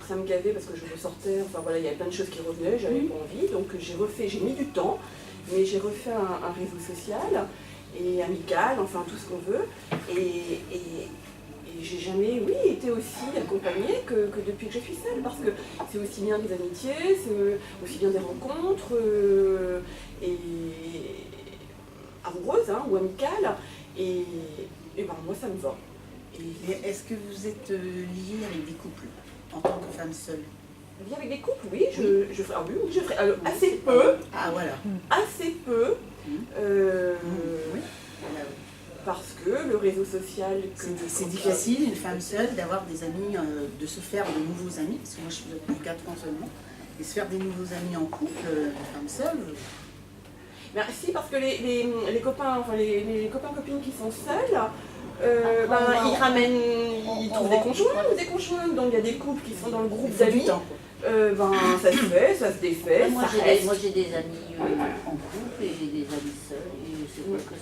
ça me gavait parce que je ressortais, enfin voilà, il y avait plein de choses qui revenaient, j'avais pas envie, donc j'ai mis du temps, mais j'ai refait un réseau social et amical, enfin tout ce qu'on veut, et j'ai jamais, été aussi accompagnée que depuis que je suis seule, parce que c'est aussi bien des amitiés, c'est aussi bien des rencontres, et amoureuses ou amicales, et ben moi ça me va. Et est-ce que vous êtes liée avec des couples en tant que femme seule? Vie avec des couples, oui, je ferai, je ferai assez peu, Ah voilà. assez peu, Oui. parce que le réseau social... C'est difficile, une femme seule, d'avoir des amis, de se faire de nouveaux amis, parce que moi je suis depuis 4 ans seulement, et se faire des nouveaux amis en couple, une femme seule. Ben, si, parce que les copains, enfin les copains-copines qui sont seuls, ils ramènent, ils trouvent des conjoints ou des conjointes, donc il y a des couples qui sont dans le groupe Il faut du d'amis. temps, quoi. Ça se fait, ça se défait, Moi, ça reste. j'ai des amis en couple et j'ai des amis seuls. Et c'est vrai que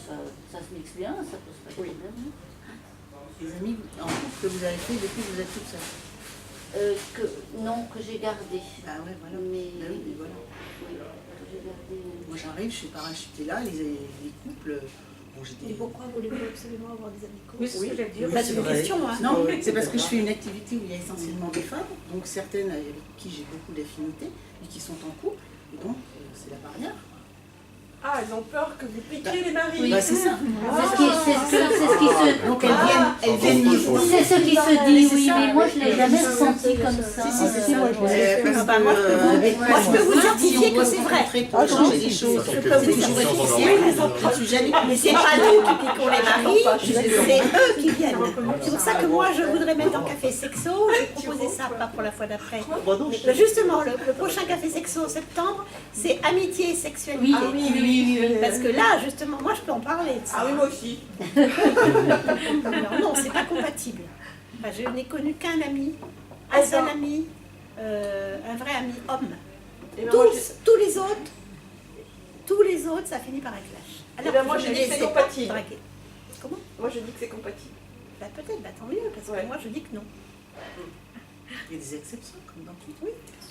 ça se mixe bien, ça pose pas de problème. Les amis en couple que vous avez fait depuis que vous êtes toute seule. Que j'ai gardé. Ah ouais, voilà. Mais Mais voilà. oui, que j'ai gardé. Moi j'arrive, je suis parachutée là, les couples. Bon, j'ai Et des... pourquoi voulez-vous absolument avoir des amis Oui, c'est ce que j'allais dire. Bah, c'est une question, hein. Non, c'est parce que je fais une activité où il y a essentiellement des femmes, donc certaines avec qui j'ai beaucoup d'affinités, et qui sont en couple, et donc c'est la barrière. Ah, elles ont peur que vous piquiez les maris. Oui. Bah, c'est ça. C'est ce qui se... Donc elles viennent C'est ce qui se dit, oui, mais moi je l'ai jamais ressenti comme ça. Si, c'est ça. moi, je l'ai Parce Ah bah, moi, je peux vous certifier que c'est vrai. Pour changer les choses, Je peux vous c'est toujours certifier. difficile. Je suis jamais Mais c'est pas nous qui piquons les maris, c'est eux qui viennent. C'est pour ça que moi je voudrais mettre un café sexo, j'ai proposé ça, pas pour la fois d'après. Mais justement, le prochain café sexo en septembre, c'est amitié et sexualité. Oui, oui. Parce que là, justement, moi je peux en parler de ça. Ah oui, moi aussi. Alors non, c'est pas compatible. Enfin, je n'ai connu qu'un ami, un seul ami, un vrai ami homme. Et ben, moi, Tous les autres, ça finit par un clash. Eh ben, moi, je dis que c'est compatible. Draguer. Comment moi je dis que c'est compatible. Bah, peut-être, tant mieux, parce que moi je dis que non. Il y a des exceptions, comme dans tout.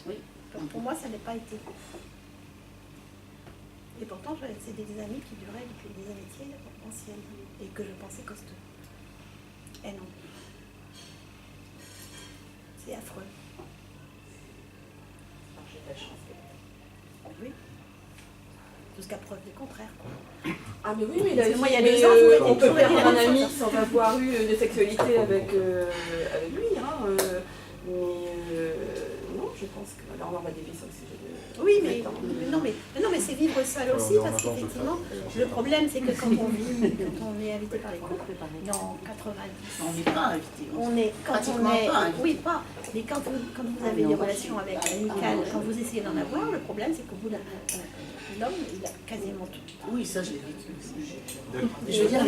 Oui. Pour moi, ça n'a pas été. Et pourtant, c'est des amis qui duraient depuis des amitiés anciennes et que je pensais costauds. Et non. C'est affreux. J'ai de la chance. Oui. Jusqu'à preuve du contraire. Ah mais oui, mais Parce que moi, il y a mais, 2 ans, vous on peut pouvez perdre dire un la même ami chose. sans avoir eu de sexualité avec lui. Non, je pense que... Alors on va dévier sur le sujet de... Oui, mais c'est vivre seul aussi, parce qu'effectivement, le problème, c'est que quand on est invité par les couples, dans 90, On n'est pas invité. quand vous avez des relations avec amicales, quand vous essayez d'en avoir, le problème, c'est qu'au bout d'un l'homme, il a quasiment tout. Oui, ça je l'ai vécu aussi. Je Je veux dire,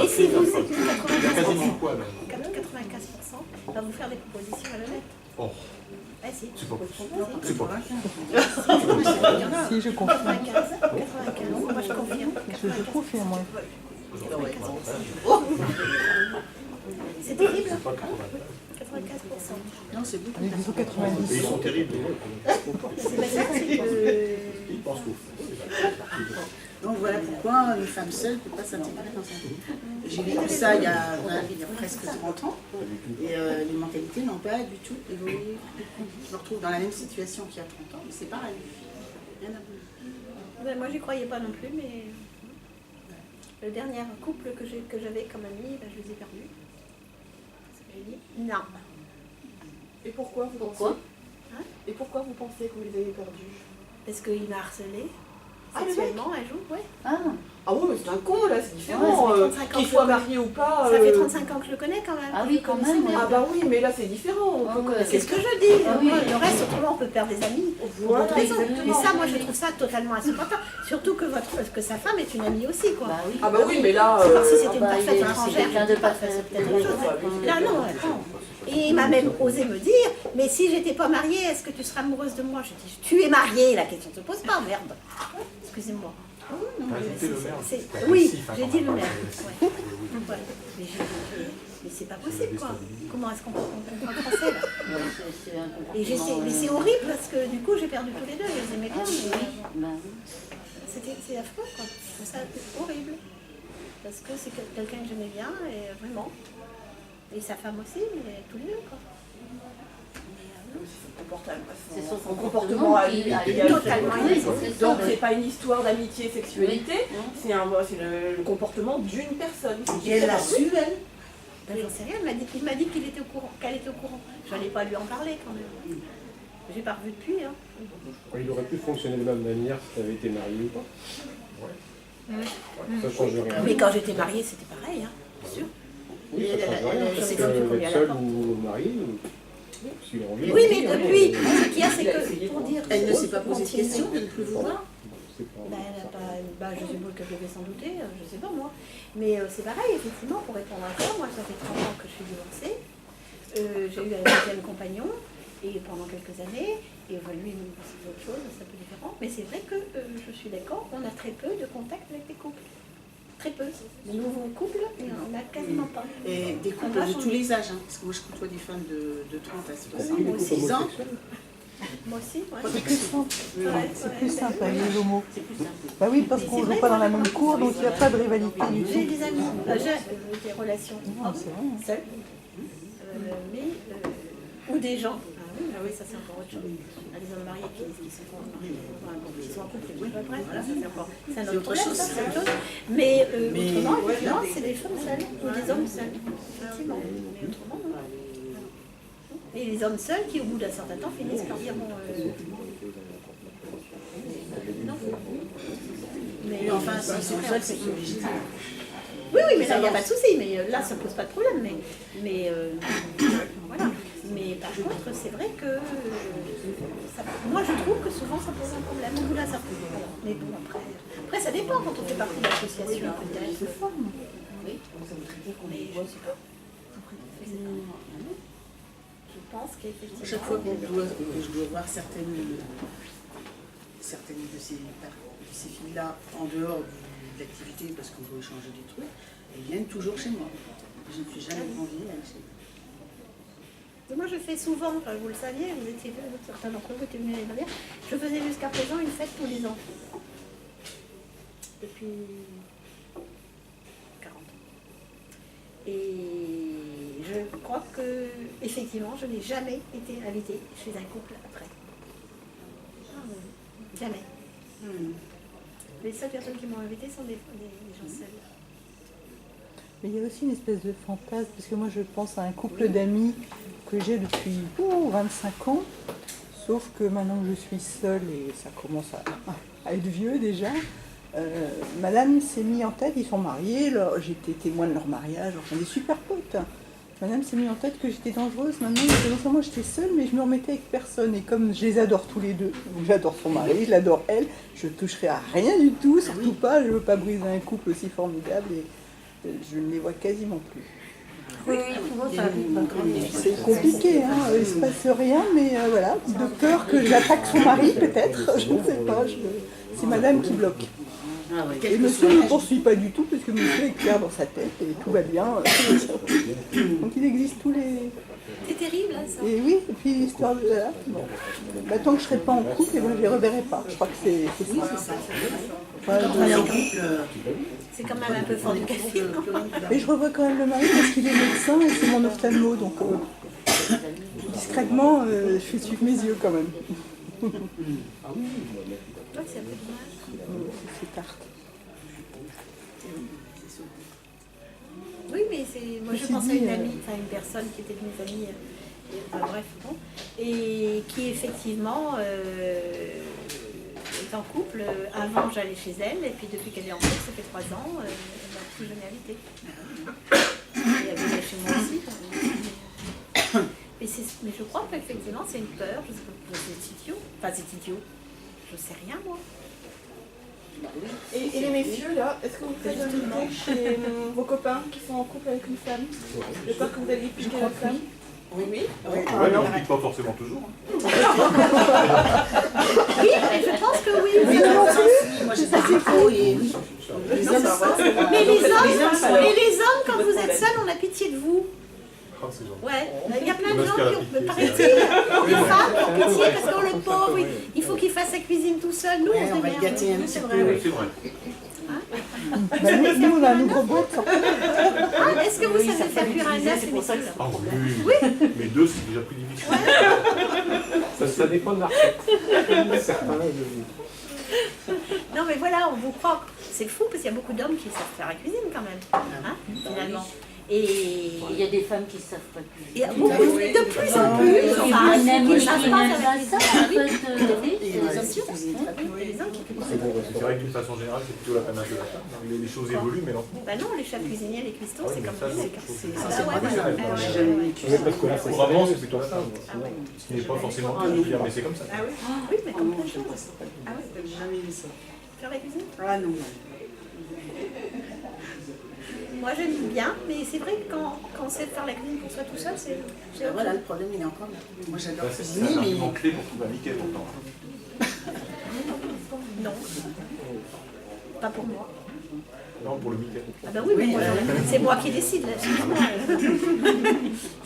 Et si vous êtes Il y a quasiment 95%, quoi même 95% va vous faire des propositions à l'honnête. Oh, Ah si. c'est pas possible. Si. C'est pas Il y en a. Si, je confirme. 95, moi je confirme. Je confirme, moi. C'est terrible. C'est pas 80. 95%. Non, c'est beaucoup. Avec des Et 90. ils sont terribles. C'est pas ça, c'est que... Ils pensent qu'au Donc voilà pourquoi une femme seule ne peut pas s'intégrer dans un couple. J'ai vécu ça il y a presque 30 ans et les mentalités n'ont pas du tout évolué. Je me retrouve dans la même situation qu'il y a 30 ans, mais c'est pareil. Rien à voir. Ben, moi j'y croyais pas non plus, mais le dernier couple que j'avais comme ami, ben, je les ai perdus. Parce que j'ai dit non. Et pourquoi vous Pourquoi pensez Et pourquoi vous pensez que vous les avez perdus? Parce qu'il m'a harcelé Ah, le sexuellement un jour, ouais. Ah, Ah oui, mais c'est un con, là, c'est différent. Ouais, ça fait 35 ans Qu'il que soit je- marié ou pas. Ça fait 35 ans que je le connais quand même. Ah oui, quand même, Ah bah oui, mais là, c'est différent. On Ah peut ouais. connaître C'est ce que je dis. Ah oui. Moi, le reste, autrement, on peut perdre des amis. Pour Voilà, d'autres raisons. exactement. Mais ça, moi, je trouve ça totalement insupportable. Surtout que sa femme est une amie aussi, quoi. Bah oui. Ah bah oui, mais là... Alors, si c'était Ah une bah, parfaite il est- étrangère, c'est quelqu'un de parfait. c'est peut-être autre chose. Là, non, attends. Et il m'a même osé me dire, mais si j'étais pas mariée, est-ce que tu serais amoureuse de moi? Je dis, tu es mariée, la question ne se pose pas, merde. Excusez-moi. T'as ajouté le maire. C'est- C'est Oui, agressif, hein, j'ai quand dit même. le maire. Ouais. Ouais. Mais c'est pas possible, quoi. Comment est-ce qu'on comprend le français, là? Ouais, c'est un Et comportement, mais c'est horrible parce que du coup j'ai perdu tous les deux, je les aimais Ah bien, oui, mais bah oui. c'est affreux quoi. Je trouve ça horrible. Parce que c'est quelqu'un que j'aimais bien et vraiment. Et sa femme aussi, mais tous les deux quoi. C'est son comportement à lui. qui Totalement oui, innocent. c'est ça, Donc oui. c'est pas une histoire d'amitié et sexualité, Oui. c'est le comportement d'une personne. Et elle l'a su, elle. Ben, j'en sais rien, il m'a dit qu'il était au courant, qu'elle était au courant. J'allais pas lui en parler quand même. J'ai pas revu depuis. Hein. Il aurait pu fonctionner de la même manière si tu avais été marié ou pas. Ça change rien. Mais quand j'étais mariée, c'était pareil, hein, bien sûr. Oui, ça change rien. elle Parce s'est que connue qu'on lui a être seul la porte. ou marié, s'il a envie. Oui, mais hein, depuis, ce qu'il y a, c'est que pour dire. Elle ne s'est pas posé de question de ne plus vous voir. c'est pas- Ben, elle a pas, je suppose qu'elle devait s'en douter, je sais pas moi. Mais c'est pareil, effectivement, pour répondre à ça, moi ça fait 30 ans que je suis divorcée. J'ai eu un deuxième compagnon et pendant quelques années, et lui c'est autre chose, c'est un peu différent. Mais c'est vrai que je suis d'accord, on a très peu de contact avec des couples. Très peu. Les nouveaux couples, il y en a quasiment pas. Et des couples de tous les âges, hein, parce que moi je côtoie des femmes de 30 à Oui, moi aussi. 66 ans. Moi aussi, ouais. C'est plus simple. Ouais, C'est ouais, plus ouais. simple avec les homos. Bah oui, parce qu'on ne joue pas dans la même cour, donc il n'y a pas de rivalité du J'ai tout. des amis, j'ai des relations Non, c'est vrai. seules, ou des gens. Ah oui, ça c'est encore autre chose. Les hommes mariés qui sont pas mariés, qui sont en couple et qui sont après, voilà, ça c'est encore c'est un autre problème, ça, c'est autre chose. Mais autrement, effectivement, c'est des femmes seules ou des hommes seuls, effectivement. Mais autrement, non. Et les hommes seuls qui, au bout d'un certain temps, finissent par dire bon. Non. Mais enfin, s'ils sont seuls, c'est légitime. Oui, oui, mais là, il n'y a pas de souci. Mais là, ça ne pose pas de problème. Mais voilà. Mais par contre, c'est vrai que moi, je trouve que souvent, ça pose un problème. Au bout d'un certain temps. Mais bon, après, ça dépend quand on fait partie de l'association, peut-être. Oui. Mais je ne sais pas. Je pense qu'effectivement. Chaque fois que je dois voir certaines de ces filles-là en dehors de l'activité parce qu'on veut échanger des trucs, elles viennent toujours chez moi. Je ne suis jamais conviée à aller chez moi. Moi, je fais souvent, enfin, vous le saviez, vous étiez certains d'entre vous étaient venus l'année dernière, je faisais jusqu'à présent une fête tous les ans. Depuis 40 ans. Et je crois que, effectivement, je n'ai jamais été invitée chez un couple après. Jamais. Les seules personnes qui m'ont invitée sont des gens seuls. Mais il y a aussi une espèce de fantasme, parce que moi je pense à un couple d'amis que j'ai depuis 25 ans, sauf que maintenant que je suis seule et ça commence à être vieux déjà, madame s'est mis en tête, ils sont mariés, j'étais témoin de leur mariage, enfin des super potes. Madame s'est mis en tête que j'étais dangereuse, maintenant non seulement j'étais seule, mais je me remettais avec personne. Et comme je les adore tous les deux, j'adore son mari, je l'adore elle, je ne toucherai à rien du tout, surtout pas, je ne veux pas briser un couple aussi formidable et je ne les vois quasiment plus. Oui, souvent ça arrive. C'est compliqué, hein, il ne se passe rien, mais voilà, de peur que j'attaque son mari peut-être, je ne sais pas, c'est madame qui bloque. Ah oui. Et monsieur ne me poursuit pas du tout, parce que monsieur est clair dans sa tête et tout va bien. Donc il existe tous les... C'est terrible, hein, ça. Et oui, et puis l'histoire de... Voilà. Bon. Bah, tant que je ne serai pas en couple, eh ben, je ne les reverrai pas. Je crois que c'est ça. Voilà, Quand on est en couple, C'est quand même un peu fort du café. mais je revois quand même le mari parce qu'il est médecin et c'est mon ophtalmo, donc discrètement, je fais suivre mes yeux quand même. Ouais, c'est un peu dommage. C'est tarte. Oui, mais c'est. Moi, je Ceci pense à dit, une amie, enfin une personne qui était de mes amies, bref, bon, et qui effectivement est en couple exemple, avant j'allais chez elle, et puis depuis qu'elle est en couple, ça fait 3 ans, elle m'a plus jamais invitée. Et elle venait chez moi aussi. Mais je crois qu'effectivement c'est une peur, je sais pas, c'est idiot. Enfin c'est idiot, je sais rien moi. Et les messieurs, là, est-ce que vous faites inviter chez vos copains qui sont en couple avec une femme? De peur que vous alliez piquer la femme? Oui, oui. Ouais, mais on ne pique pas forcément toujours. Oui, mais je pense que oui. Oui, non, si, moi je sais trop et oui. Les hommes, Mais les hommes, quand vous êtes seuls, on a pitié de vous. Oh, c'est gentil. Ouais, il y a plein de gens qui ont, paraît-il, des femmes qui ont pitié parce que le pauvre, il faut qu'il fasse sa cuisine tout seul. Nous, on va le gâter un petit peu. C'est vrai. Nous, on a une grosse boîte. Ah, est-ce que vous savez faire cuire un œuf, les messieurs? Ah oui. Mais 2, c'est déjà plus difficile. Ça dépend de la recette. Certains, Non, mais voilà, on vous croit. C'est fou parce qu'il y a beaucoup d'hommes qui savent faire la cuisine quand même, hein, finalement. Et Il y a des femmes qui savent pas il y a cuisiner. beaucoup, de plus en plus, enfin, Ils n'aiment qui ne savent pas faire la pas cuisine. ça, en Oui. fait. Et les hommes qui cuisinent très bien. Et les hommes qui cuisinent. C'est vrai que d'une façon générale, c'est plutôt la panage de la femme. Les choses évoluent, mais lentement. Bah non, les chefs cuisiniers, les cuistots, c'est comme ça. C'est Ah essentiellement ouais, des hommes. ouais, J'ai ouais, jamais ouais. vécu ça. parce que là, c'est Couramment, c'est plutôt la femme. Ah ouais. Ce qui n'est pas forcément tout dire, mais c'est comme ça. Oui, mais comme plein de choses. Ah ouais, J'ai jamais vu ça. faire la cuisine. Ah non. Moi j'aime bien, mais c'est vrai que quand on sait faire la cuisine pour soi tout seul, c'est Ben voilà, le problème il est encore là. Moi j'adore C'est cuisiner, un argument mais clé pour trouver un Mickey pourtant. non. Pas pour moi. Non, pour le Mickey. Ah bah oui, mais moi, c'est moi qui décide là, excuse-moi.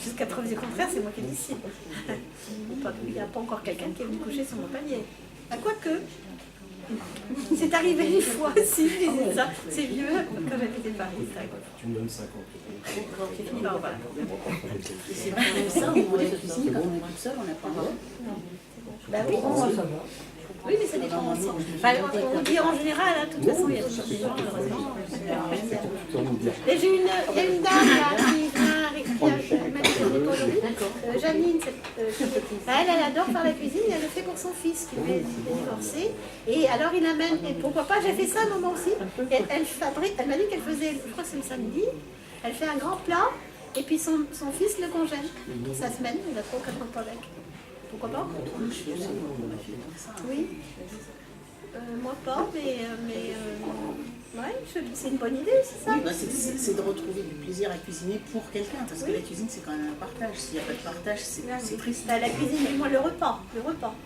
Jusqu'à preuve du contraire, c'est moi qui décide. Il n'y a pas encore quelqu'un qui est venu coucher sur mon panier. Ah, quoique, c'est arrivé une fois aussi, je disais ça, c'est vieux, quand j'habitais Paris, ça rigole. Tu me donnes 50. Non, voilà. et c'est vrai que ça, on la cuisine, quand on est tout seul, on n'a pas le droit. Bah oui, oui, mais ça dépend aussi. Bah, on dit en général, hein, de toute façon, il y a toujours des gens, malheureusement. Et il y a une dame là, qui m'a dit qu'elle n'est pas aujourd'hui, Janine, elle adore faire la cuisine et elle le fait pour son fils qui est divorcé. Et alors il amène, et pourquoi pas, j'ai fait ça un moment aussi, elle fabrique, elle m'a dit qu'elle faisait, je crois que c'est le samedi, elle fait un grand plat et puis son fils le congèle pour sa semaine, il a 3 ou 4 repas avec. Pourquoi pas? Oui. Moi pas, mais ouais, c'est une bonne idée, c'est ça. Oui, bah, c'est de retrouver du plaisir à cuisiner pour quelqu'un, parce que la cuisine c'est quand même un partage. S'il n'y a pas de partage, c'est triste. Bah, la cuisine, du moins le repas, c'est un partage.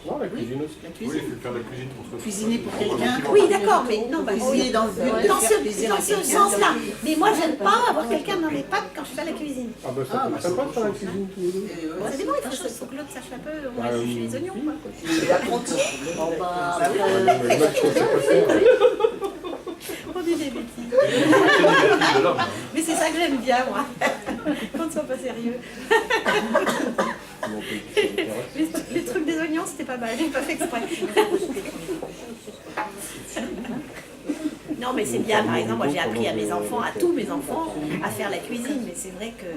Non, la cuisine aussi. La Oui, cuisine. il faut faire de la cuisine pour soi. Cuisiner pour quelqu'un. Oui, d'accord, mais non, bah, Cuisiner dans le but de dans faire plaisir à ce quelqu'un. sens-là. Mais moi, j'aime pas avoir quelqu'un dans les pattes quand je fais la cuisine. Ah bah ça peut être sympa de faire la cuisine tous les deux. Ça dépend, il faut que l'autre sache un peu où on va chercher les oignons, quoi. Bon, bah, Le match, c'est pas faire. On dit des bêtises. De l'homme. Mais c'est ça que j'aime bien, moi. Qu'on ne soit pas sérieux. Les trucs des oignons, c'était pas mal, j'ai pas fait exprès. Non, mais c'est bien, par exemple, moi j'ai appris à mes enfants, à tous mes enfants, à faire la cuisine, mais c'est vrai que...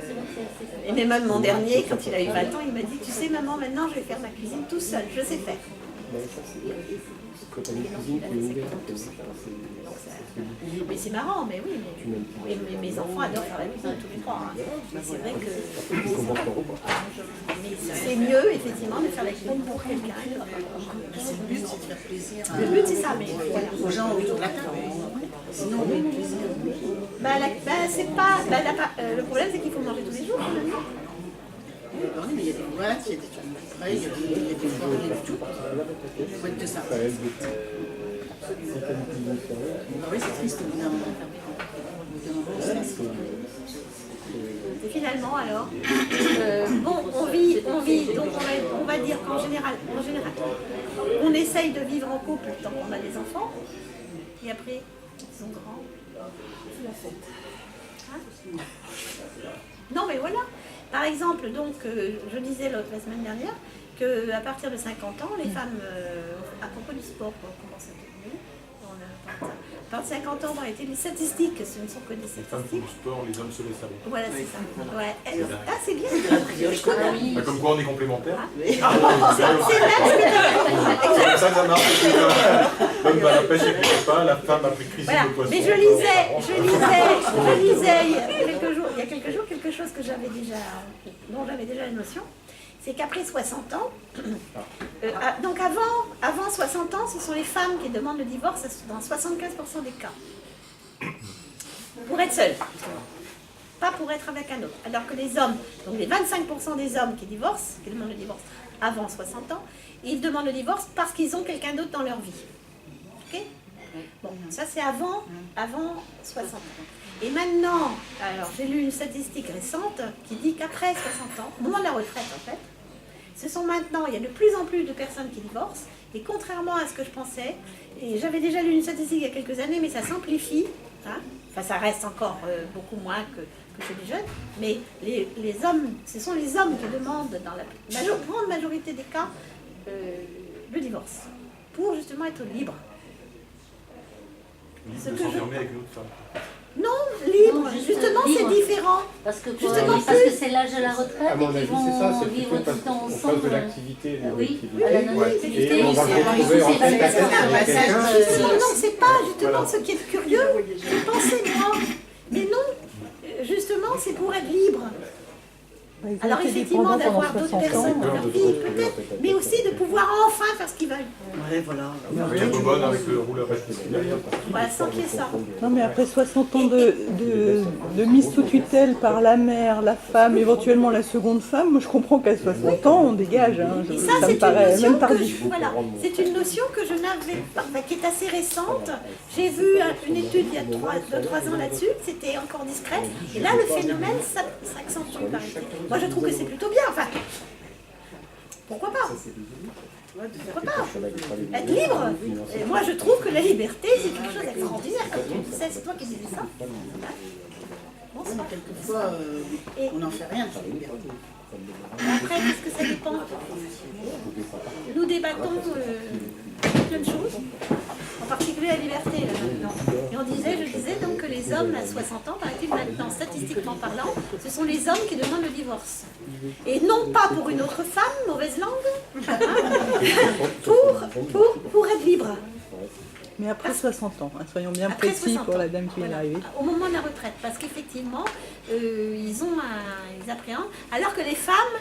Et même mon dernier, quand il a eu 20 ans, il m'a dit, tu sais maman, maintenant je vais faire ma cuisine tout seul, je sais faire. Quand t'as une cuisine, tu aimes bien. Mais c'est marrant, mais oui, mais mes enfants adorent faire la cuisine, tous les 3. Hein. Mais c'est vrai que mais c'est mieux, effectivement, de faire la cuisine pour quelqu'un. C'est le but, c'est de faire plaisir Le but, c'est ça, mais voilà. aux gens autour de la table. Sinon, on a le plaisir. C'est pas... le problème, c'est qu'il faut manger tous les jours, quand même. Mais il y a des boîtes, il y a des trucs frais, il y a des foires, il y a du tout. Il faut être de ça. Ça laisse des petits. Si t'as une cuisine sérieuse, Oui, c'est triste au bout d'un moment. Et finalement, alors, bon, on vit, donc on va dire qu'en général, on essaye de vivre en couple tant qu'on a des enfants, et après, ils sont grands, c'est la fête. Hein? Non, mais voilà. Par exemple, donc, je disais la semaine dernière qu'à partir de 50 ans, les femmes, à propos du sport, on commence à devenir, on a parlé de ça. À partir de 50 ans, on a été les statistiques, ce ne sont que des Les femmes font statistiques. du sport, les hommes se laissent aller. Voilà, c'est ça. Ouais. Ah, c'est bien. Bah, comme quoi on est complémentaires. C'est même ce que tu as ça que ça marche. L'homme va à la pêche avec les copains, la femme a pris cuisine Voilà. au poisson. Mais je lisais il y a quelques jours quelque chose que dont j'avais déjà la notion, c'est qu'après 60 ans, donc avant 60 ans, ce sont les femmes qui demandent le divorce dans 75% des cas. Pour être seule, pas pour être avec un autre. Alors que les hommes, donc les 25% des hommes qui divorcent, qui demandent le divorce avant 60 ans, ils demandent le divorce parce qu'ils ont quelqu'un d'autre dans leur vie. Ok ? Bon, ça c'est avant 60 ans. Et maintenant, alors j'ai lu une statistique récente qui dit qu'après 60 ans, au moment de la retraite en fait, ce sont maintenant, il y a de plus en plus de personnes qui divorcent, et contrairement à ce que je pensais, et j'avais déjà lu une statistique il y a quelques années, mais ça s'amplifie, hein, enfin ça reste encore beaucoup moins que chez les jeunes, mais les hommes, ce sont les hommes qui demandent dans la grande majorité des cas le divorce, pour justement être libre. Ce que s'enfermer avec une autre femme. Non, libre, Non, justement libre. c'est différent. Parce que Justement, parce que c'est l'âge de la retraite À mon et avis, qu'ils c'est ça, vont c'est vivre plutôt tout parce le temps qu'on passe ensemble. de l'activité et de Oui, l'activité. à la Et non-activité. on va se retrouver en tête à tête avec quelqu'un. Non, c'est pas justement ce qui est curieux. Je pensais moi. Mais non, justement, c'est pour être libre. Alors effectivement, d'avoir d'autres personnes dans leur vie, peut-être, mais aussi de pouvoir enfin faire ce qu'ils veulent. Ouais, voilà. Rien de bonne avec le rouleur derrière. Voilà, sans qu'il y ait ça. Non, mais après 60 ans de mise sous tutelle par la mère, la femme, éventuellement la seconde femme, moi je comprends qu'à 60 ans on dégage. Hein. Et Ça ça, me c'est une paraît notion même que tardif. c'est une notion que je n'avais pas, qui est assez récente. J'ai vu une étude il y a 2-3 ans là-dessus, c'était encore discret. Et là, le phénomène s'accentue, paraît-il. Moi, je trouve que c'est plutôt bien. Enfin, pourquoi pas? Pourquoi pas? Être libre. Et moi, je trouve que la liberté, c'est quelque chose d'extraordinaire. Comme tu le sais, c'est toi qui disais ça. Bon, c'est pas Quelquefois, on n'en fait rien de la liberté. Après, qu'est-ce que ça dépend? Nous débattons plein de choses, en particulier la liberté là, maintenant. Et je disais donc que les hommes à 60 ans, paraît-il maintenant, statistiquement parlant, ce sont les hommes qui demandent le divorce. Et non pas pour une autre femme, mauvaise langue, hein, pour être libre. Mais après 60 ans, hein, soyons bien Après précis 60 pour ans. la dame qui vient Voilà. d'arriver. Au moment de la retraite, parce qu'effectivement, ils appréhendent. Alors que les femmes,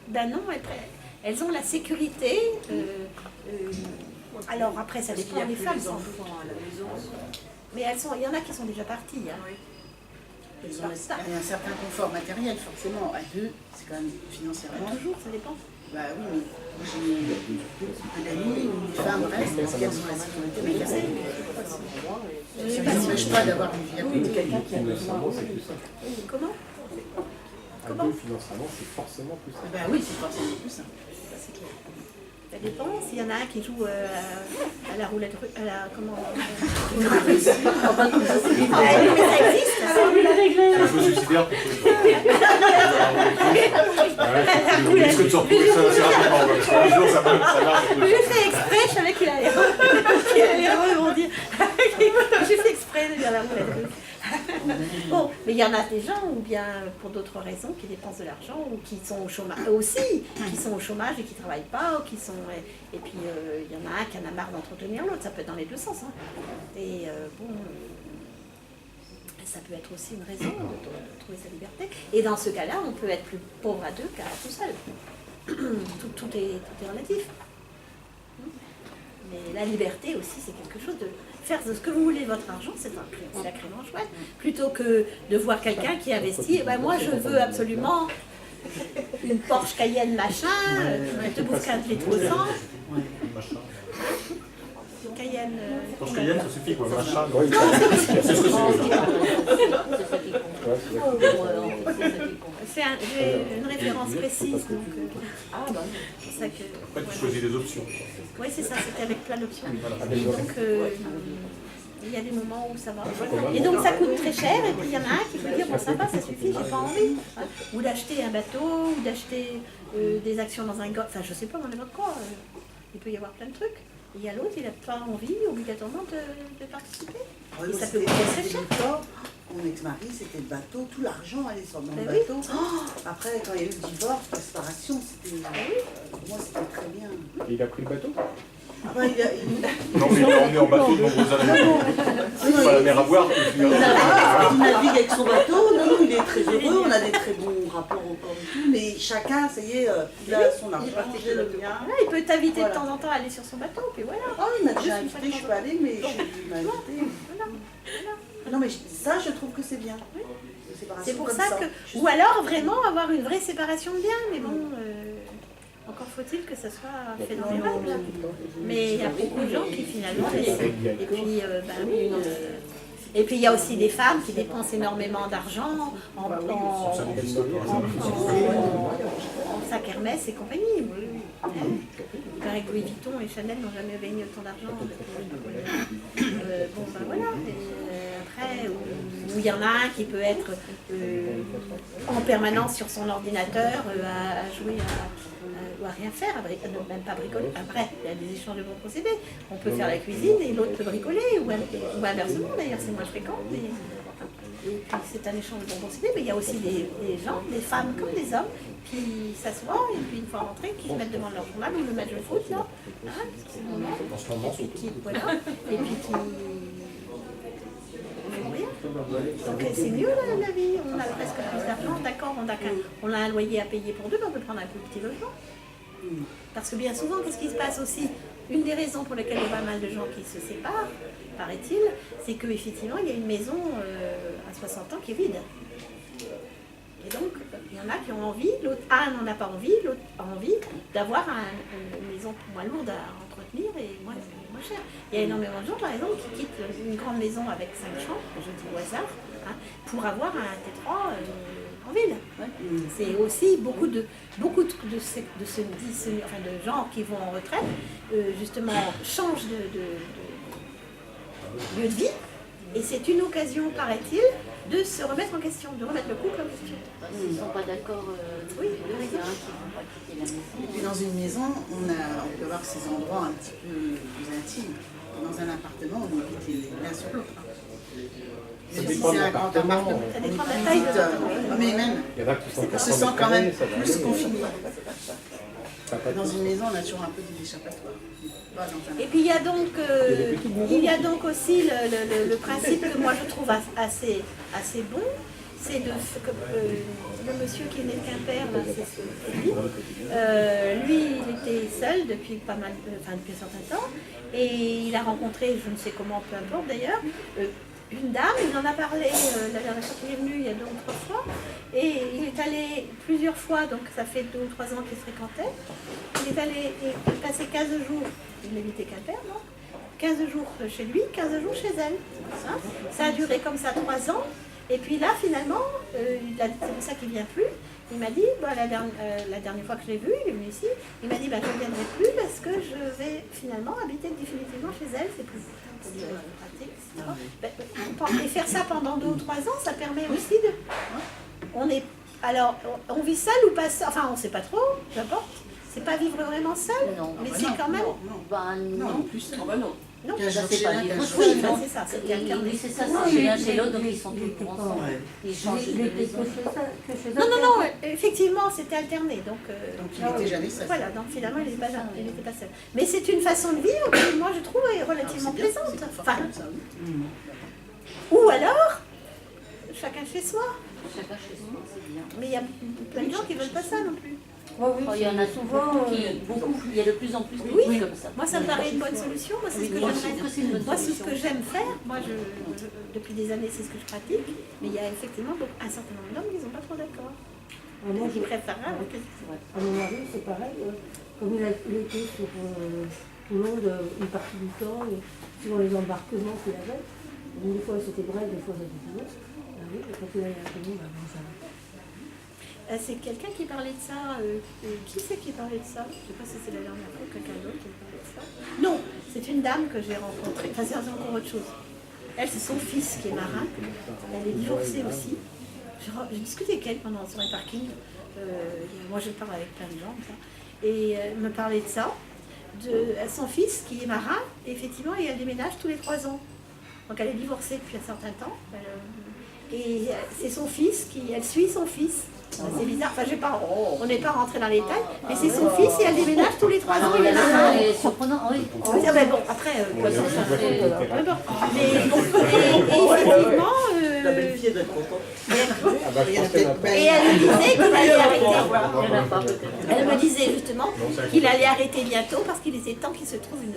ben non, elles ont la sécurité. Alors après, ça dépend des femmes. Sans doute. Mais il y en a qui sont déjà parties. Hein. Ils ont un certain confort matériel, forcément. À deux, c'est quand même financièrement. Toujours, ça dépend. Bah oui, mais j'ai un ami où les femmes restent parce qu'elles ont la sécurité matérielle. Ça ne m'empêche pas d'avoir une vie à côté. Quelqu'un qui a Financièrement, c'est plus ça. Comment? À deux, financièrement, c'est forcément plus ça. Bah oui, c'est forcément plus ça. C'est clair. Ça dépend. S'il y en a un qui joue à la roulette russe, à la comment russe. Mais ça existe. Un jeu suicidaire pour le risque de se retrouver ça assez rapidement, parce que les jours ça marche. J'ai fait exprès, je savais qu'il allait rebondir. J'ai fait exprès de dire la roulette russe. Bon, mais il y en a des gens, ou bien pour d'autres raisons, qui dépensent de l'argent, ou qui sont au chômage, aussi, qui sont au chômage et qui ne travaillent pas, ou qui sont... Et puis, il y en a un qui en a marre d'entretenir l'autre, ça peut être dans les deux sens. Hein. Et bon, ça peut être aussi une raison de trouver sa liberté. Et dans ce cas-là, on peut être plus pauvre à deux qu'à tout seul. Tout est relatif. Mais la liberté aussi, c'est quelque chose de... Faire ce que vous voulez de votre argent, c'est sacrément chouette. Plutôt que de voir quelqu'un qui investit, et ben moi je veux absolument une Porsche Cayenne machin, te bouffe 15 litres au sang. Cayenne. Porsche Cayenne, ça suffit quoi, machin. C'est ce que J'ai une référence précise, donc c'est pour ça que... Après tu choisis des options. Oui, c'est ça, c'était avec plein d'options. Et donc, il y a des moments où ça va. Et donc, ça coûte très cher, et puis il y en a un qui peut dire, bon, ça va, ça suffit, j'ai pas envie. Hein. Ou d'acheter un bateau, ou d'acheter des actions dans un golf, enfin, je sais pas, n'importe quoi. Il peut y avoir plein de trucs. Et il y a l'autre, il n'a pas envie, obligatoirement, de participer. Et ça peut coûter très cher. mon ex-mari, c'était le bateau, tout l'argent allait sur dans le Ben oui. bateau. Oh, après, quand il y a eu le divorce, la séparation, c'était, pour moi, c'était très bien. Et il a pris le bateau? Ah bah, Non, mais il est emmené en bateau de nombreuses années. C'est pas la mer à boire. Il navigue avec son bateau, non, il est très heureux, on a des très bons rapports encore et tout, mais chacun, ça y est, il a son argent, j'ai le mien. Ouais, il peut t'inviter Voilà. de temps en temps à aller sur son bateau, puis voilà. Oh, il m'a déjà Juste invité, une je suis fois pas allée, mais il m'a invité. Non, mais ça, je trouve que c'est bien. Une séparation C'est pour comme ça que... Ou alors vraiment avoir une vraie séparation de biens, mais bon... Encore faut-il que ça soit fait dans les règles. Mais il y a beaucoup de gens qui finalement... Et puis, bah oui... Et puis il y a aussi des femmes qui dépensent énormément d'argent en sac Hermès et compagnie. Il paraît que Louis Vuitton et Chanel n'ont jamais gagné autant d'argent. Bon ben voilà. Après, où il y en a un qui peut être en permanence sur son ordinateur à jouer ou à rien faire, même pas bricoler. Après, il y a des échanges de bons procédés. On peut faire la cuisine et l'autre peut bricoler, ou inversement d'ailleurs, c'est moins fréquent. Mais... Et puis c'est un échange de bons procédés, mais il y a aussi des gens, des femmes comme des hommes, qui s'assoient et puis une fois rentrés, qui se mettent devant leur journal ou le match de foot, là. Hein, c'est le moment. Et puis qui, voilà, et puis qui... Donc c'est mieux la vie, on a presque plus d'argent, d'accord, on a un loyer à payer pour deux, mais on peut prendre un plus petit logement. Parce que bien souvent, qu'est-ce qui se passe aussi? Une des raisons pour lesquelles il y a pas mal de gens qui se séparent, paraît-il, c'est qu'effectivement, il y a une maison à 60 ans qui est vide. Et donc, il y en a qui ont envie, l'autre n'en a pas envie, l'autre a envie d'avoir une maison moins lourde à entretenir et moins cher. Il y a énormément de gens, par exemple, qui quittent une grande maison avec 5 chambres, je dis au hasard, hein, pour avoir un T3 en ville. C'est aussi beaucoup de gens qui vont en retraite, justement, changent de lieu de vie. Et c'est une occasion, paraît-il, de se remettre en question, de remettre le couple en question. S'ils ne sont pas d'accord, oui, il y en a un qui ne vont pas quitter la maison. Et puis dans une maison, on peut avoir ces endroits un petit peu plus intimes. Dans un appartement, on est l'un sur l'autre. Ça Si dépend c'est de un grand l'appartement. appartement, Ça on dépend de la est taille plus de vite, l'appartement. mais même, Il y en a qui sont on se sent quand même plus confiné. Ça va Dans une maison, on a toujours un peu des échappatoires. Pas dans un Et puis il y a donc aussi le principe que moi je trouve assez bon, c'est le monsieur qui est né de Quimper, là, c'est celui. Lui, il était seul depuis depuis un certain temps, et il a rencontré, je ne sais comment, peu importe d'ailleurs, une dame, il en a parlé la dernière fois qu'il est venu, il y a 2 ou 3 fois, et il est allé plusieurs fois, donc ça fait 2 ou 3 ans qu'il se fréquentait. Il est allé passer 15 jours, il habitait Quimper, non 15 jours chez lui, 15 jours chez elle. Hein, ça a duré comme ça 3 ans, et puis là finalement, c'est pour ça qu'il ne vient plus. Il m'a dit, la dernière fois que je l'ai vu, il est venu ici, il m'a dit je ne viendrai plus parce que je vais finalement habiter définitivement chez elle, c'est plus pratique, etc. Et faire ça pendant 2 ou 3 ans, ça permet aussi de... On vit seul ou pas seul, enfin on ne sait pas trop, n'importe. C'est pas vivre vraiment seul, Non. mais c'est quand même... Non, plus. Ah bah non. Non, ça c'est pas vivre oui, seul, bah, non. c'est ça, c'est Et alterné. oui, c'est ça, c'est chez l'un chez l'autre, donc ils sont tout le temps ensemble. Ils changent de maison. Non, effectivement, c'était alterné. Donc il n'était jamais seul. Voilà, donc finalement, il n'était pas seul. Mais c'est une façon de vivre qui, moi, je trouve, est relativement plaisante. Enfin, ou alors, chacun chez soi. Chacun chez soi, c'est bien. Mais il y a plein de gens qui ne veulent pas ça non plus. Il y en a souvent il y a de plus en plus de Oui, comme ça. moi ça me paraît une bonne solution. Moi c'est ce que moi, j'aimerais. je trouve que c'est une bonne Moi c'est ce solution. que j'aime faire. Moi depuis des années c'est ce que je pratique. Mais il y a effectivement un certain nombre d'hommes qui ne sont pas trop d'accord. Moi, Qui préfèrent. à mon mari, c'est pareil. Comme il était sur Toulon une partie du temps, et suivant les embarquements qu'il avait, donc des fois c'était bref, des fois c'était plus long. Oui, quand il allait à Toulon, ça va. C'est quelqu'un qui parlait de ça. Qui c'est qui parlait de ça? Je ne sais pas si c'est la dernière fois ou quelqu'un d'autre qui parlait de ça. Non, c'est une dame que j'ai rencontrée. Enfin, c'est encore autre chose. Elle, c'est son fils qui est marin. Elle est divorcée aussi. J'ai discuté avec elle sur un parking. Moi, je parle avec plein de gens. Et elle me parlait de ça. De son fils qui est marin, effectivement, et elle déménage tous les 3 ans. Donc elle est divorcée depuis un certain temps. Et c'est son fils elle suit son fils. C'est bizarre, enfin on n'est pas rentré dans les détails, mais c'est son fils et elle déménage tous les 3 ans, il est là. C'est surprenant, oui. Ah ben bon, après, Ouais, ça, c'est- mais bon, et effectivement, La belle-fille doit être contente. Ah bah, je pense qu'elle n'a pas. et elle me disait qu'il allait arrêter. Il y en a pas peut-être. Elle me disait justement qu'il allait arrêter bientôt parce qu'il était temps qu'il se trouve une